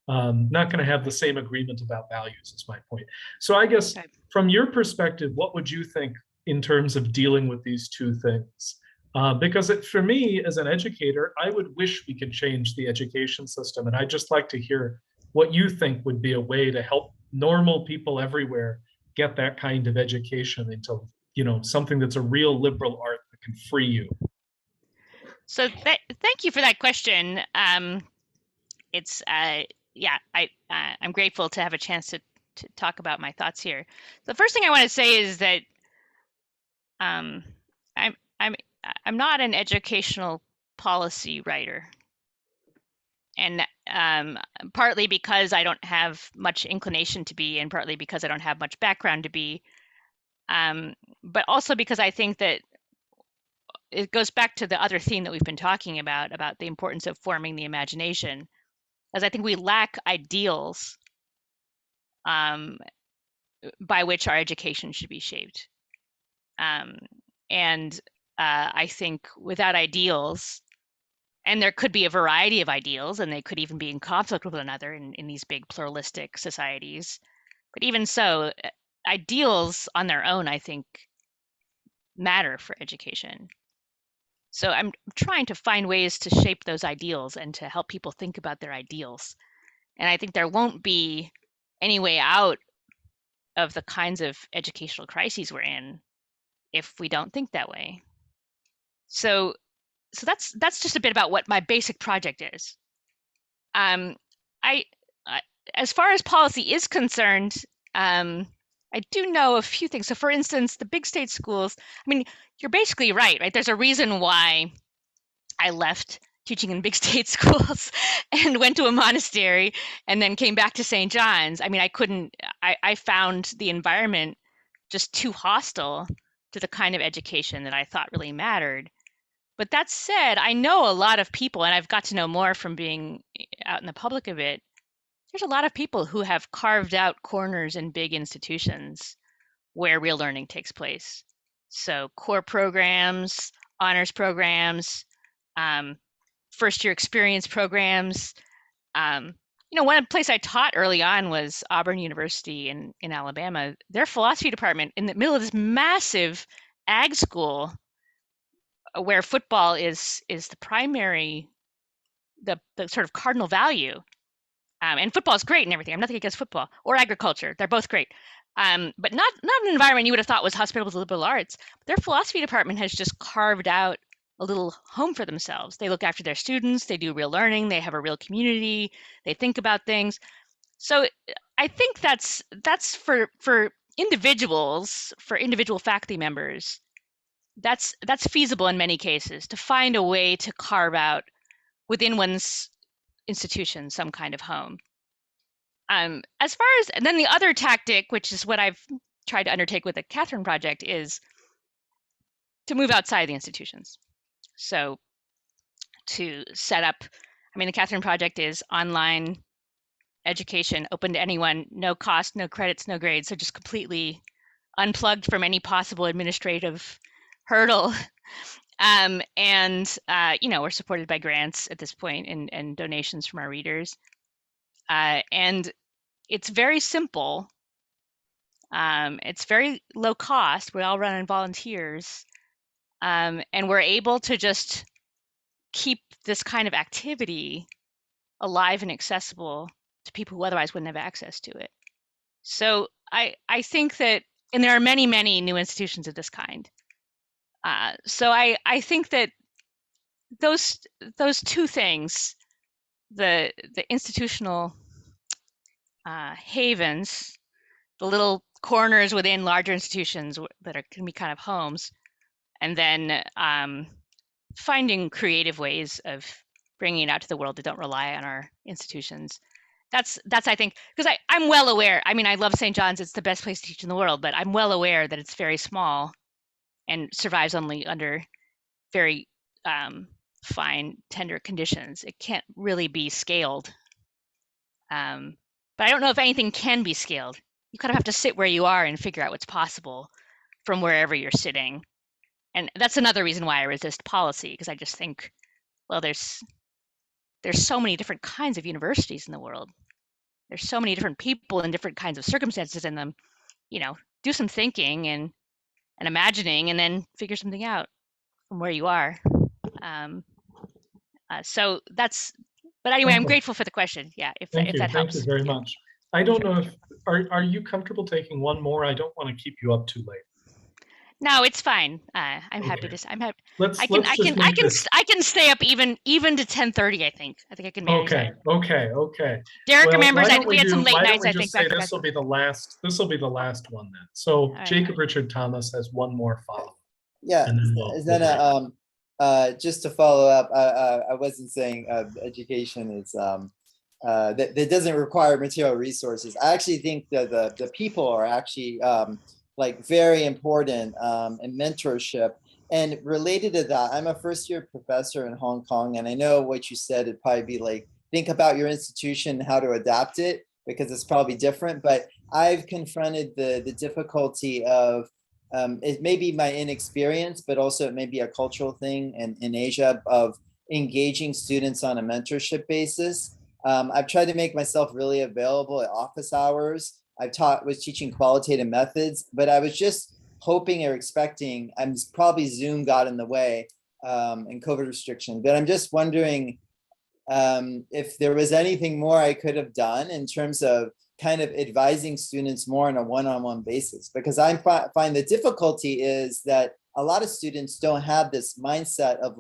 not going to have the same agreement about values, is my point. So I guess from your perspective, what would you think in terms of dealing with these two things? Because for me, as an educator, I would wish we could change the education system. And I'd just like to hear what you think would be a way to help normal people everywhere get that kind of education into, something that's a real liberal art that can free you. So thank you for that question. It's I'm grateful to have a chance to talk about my thoughts here. The first thing I want to say is that I'm not an educational policy writer, and partly because I don't have much inclination to be, and partly because I don't have much background to be, but also because I think that it goes back to the other theme that we've been talking about the importance of forming the imagination, as I think we lack ideals by which our education should be shaped. And I think without ideals, and there could be a variety of ideals, and they could even be in conflict with one another in these big pluralistic societies. But even so, ideals on their own, I think, matter for education. So I'm trying to find ways to shape those ideals and to help people think about their ideals. And I think there won't be any way out of the kinds of educational crises we're in if we don't think that way. So that's just a bit about what my basic project is. As far as policy is concerned, I do know a few things. So for instance, the big state schools, I mean, you're basically right? There's a reason why I left teaching in big state schools and went to a monastery and then came back to St. John's. I mean, I found the environment just too hostile to the kind of education that I thought really mattered. But that said, I know a lot of people, and I've got to know more from being out in the public a bit. There's a lot of people who have carved out corners in big institutions where real learning takes place. So core programs, honors programs, first year experience programs. One place I taught early on was Auburn University in Alabama. Their philosophy department in the middle of this massive ag school where football is the primary, the sort of cardinal value. And football is great and everything. I'm nothing against football or agriculture. They're both great. But not an environment you would have thought was hospitable to liberal arts. Their philosophy department has just carved out a little home for themselves. They look after their students. They do real learning. They have a real community. They think about things. So I think that's for individuals, for individual faculty members, that's feasible in many cases, to find a way to carve out within one's institution some kind of home. As far as, and then the other tactic, which is what I've tried to undertake with the Catherine Project, is to move outside the institutions. So to set up, the Catherine Project is online education, open to anyone, no cost, no credits, no grades, so just completely unplugged from any possible administrative hurdle. We're supported by grants at this point and donations from our readers. And it's very simple. It's very low cost. We all run on volunteers. And we're able to just keep this kind of activity alive and accessible to people who otherwise wouldn't have access to it. So I think that, and there are many, many new institutions of this kind. So I think that those two things, the institutional havens, the little corners within larger institutions that can be kind of homes, and then finding creative ways of bringing it out to the world that don't rely on our institutions. That's I think, because I'm well aware. I love St. John's. It's the best place to teach in the world, but I'm well aware that it's very small and survives only under very fine, tender conditions. It can't really be scaled. But I don't know if anything can be scaled. You kind of have to sit where you are and figure out what's possible from wherever you're sitting. And that's another reason why I resist policy, because I just think, well, there's so many different kinds of universities in the world. There's so many different people and different kinds of circumstances in them. Do some thinking and imagining, and then figure something out from where you are. So that's. But anyway, I'm grateful for the question. Yeah, if that helps. Thank you very much. I don't know if are you comfortable taking one more? I don't want to keep you up too late. No, it's fine. I'm happy to. I'm happy. I can stay up even to 10:30. I think I can manage that. Okay. Derek remembers we had some late nights. I think this will be the last. This will be the last one then. So Jacob Richard Thomas has one more follow. Yeah, Zena, just to follow up, I wasn't saying education is that doesn't require material resources. I actually think that the people are actually very important, and mentorship. And related to that, I'm a first year professor in Hong Kong, and I know what you said, it'd probably be think about your institution, how to adapt it, because it's probably different. But I've confronted the difficulty of, it may be my inexperience, but also it may be a cultural thing in Asia, of engaging students on a mentorship basis. I've tried to make myself really available at office hours. was teaching qualitative methods, but I was just hoping or expecting, probably Zoom got in the way, and COVID restriction, but I'm just wondering if there was anything more I could have done in terms of kind of advising students more on a one-on-one basis, because I find the difficulty is that a lot of students don't have this mindset of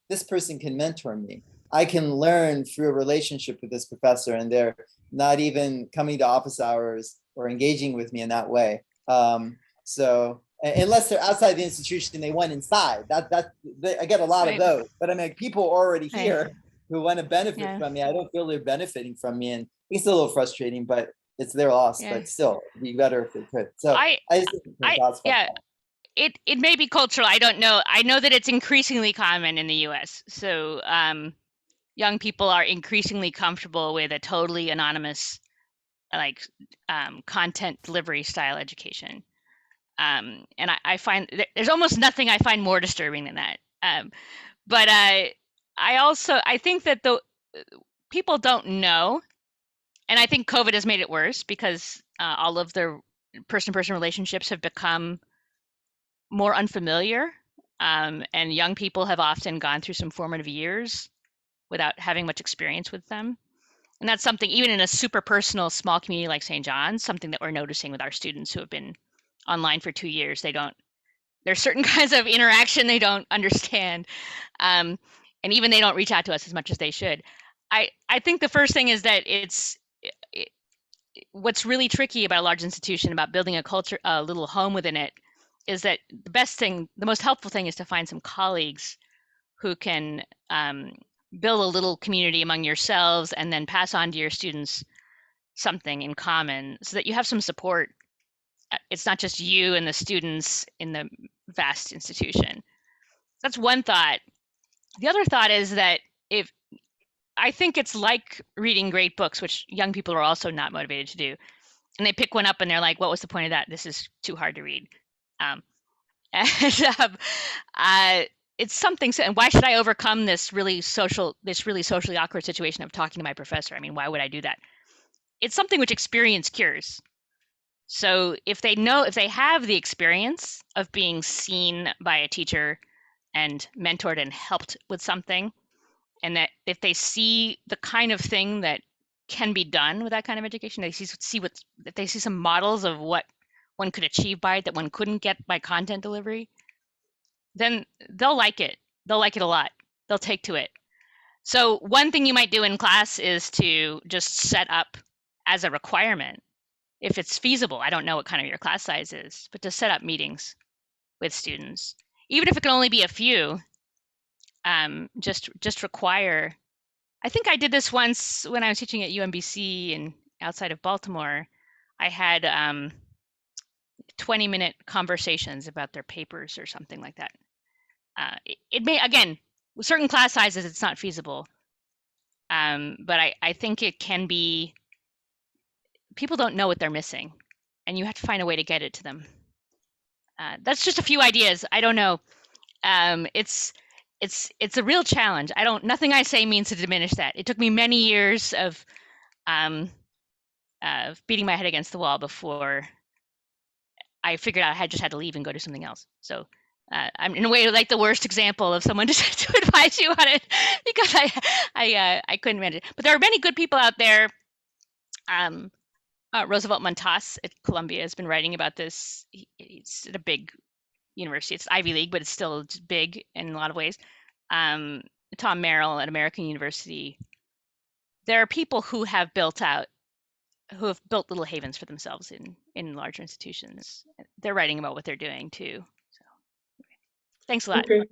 this person can mentor me. I can learn through a relationship with this professor, and they're not even coming to office hours or engaging with me in that way. So unless they're outside the institution, they went inside. I get a lot of those, but people already here who want to benefit from me. I don't feel they're benefiting from me, and it's a little frustrating, but it's their loss. But still, it'd be better if they could. So I just think it may be cultural. I don't know. I know that it's increasingly common in the U.S. So young people are increasingly comfortable with a totally anonymous, like content delivery style education. And I find there's almost nothing I find more disturbing than that. But I think that the people don't know, and I think COVID has made it worse because all of their person-to-person relationships have become more unfamiliar, and young people have often gone through some formative years without having much experience with them. And that's something, even in a super personal small community like St. John's, something that we're noticing with our students who have been online for 2 years. There's certain kinds of interaction they don't understand. And even they don't reach out to us as much as they should. I think the first thing is that what's really tricky about a large institution, about building a culture, a little home within it, is that the most helpful thing is to find some colleagues who can build a little community among yourselves and then pass on to your students something in common so that you have some support. It's not just you and the students in the vast institution. That's one thought. The other thought is that I think it's like reading great books, which young people are also not motivated to do. And they pick one up and they're like, what was the point of that? This is too hard to read. It's something, and why should I overcome this really socially awkward situation of talking to my professor? I mean, why would I do that? It's something which experience cures. So if they have the experience of being seen by a teacher and mentored and helped with something, and that if they see the kind of thing that can be done with that kind of education, if they see some models of what one could achieve by it that one couldn't get by content delivery, then they'll like it. They'll like it a lot. They'll take to it. So one thing you might do in class is to just set up as a requirement, if it's feasible, I don't know what kind of your class size is, but to set up meetings with students, even if it can only be a few, just require. I think I did this once when I was teaching at UMBC and outside of Baltimore. I had 20-minute conversations about their papers or something like that. It may, again, with certain class sizes, it's not feasible. But I think it can be. People don't know what they're missing, and you have to find a way to get it to them. That's just a few ideas. I don't know. It's a real challenge. Nothing I say means to diminish that. It took me many years of beating my head against the wall before I figured out I just had to leave and go do something else. So I'm in a way like the worst example of someone to advise you on it, because I couldn't manage it. But there are many good people out there. Roosevelt Montas at Columbia has been writing about this. He's at a big university. It's Ivy League, but it's still big in a lot of ways. Tom Merrill at American University. There are people who have built little havens for themselves in larger institutions. They're writing about what they're doing too. So, thanks a lot. Okay.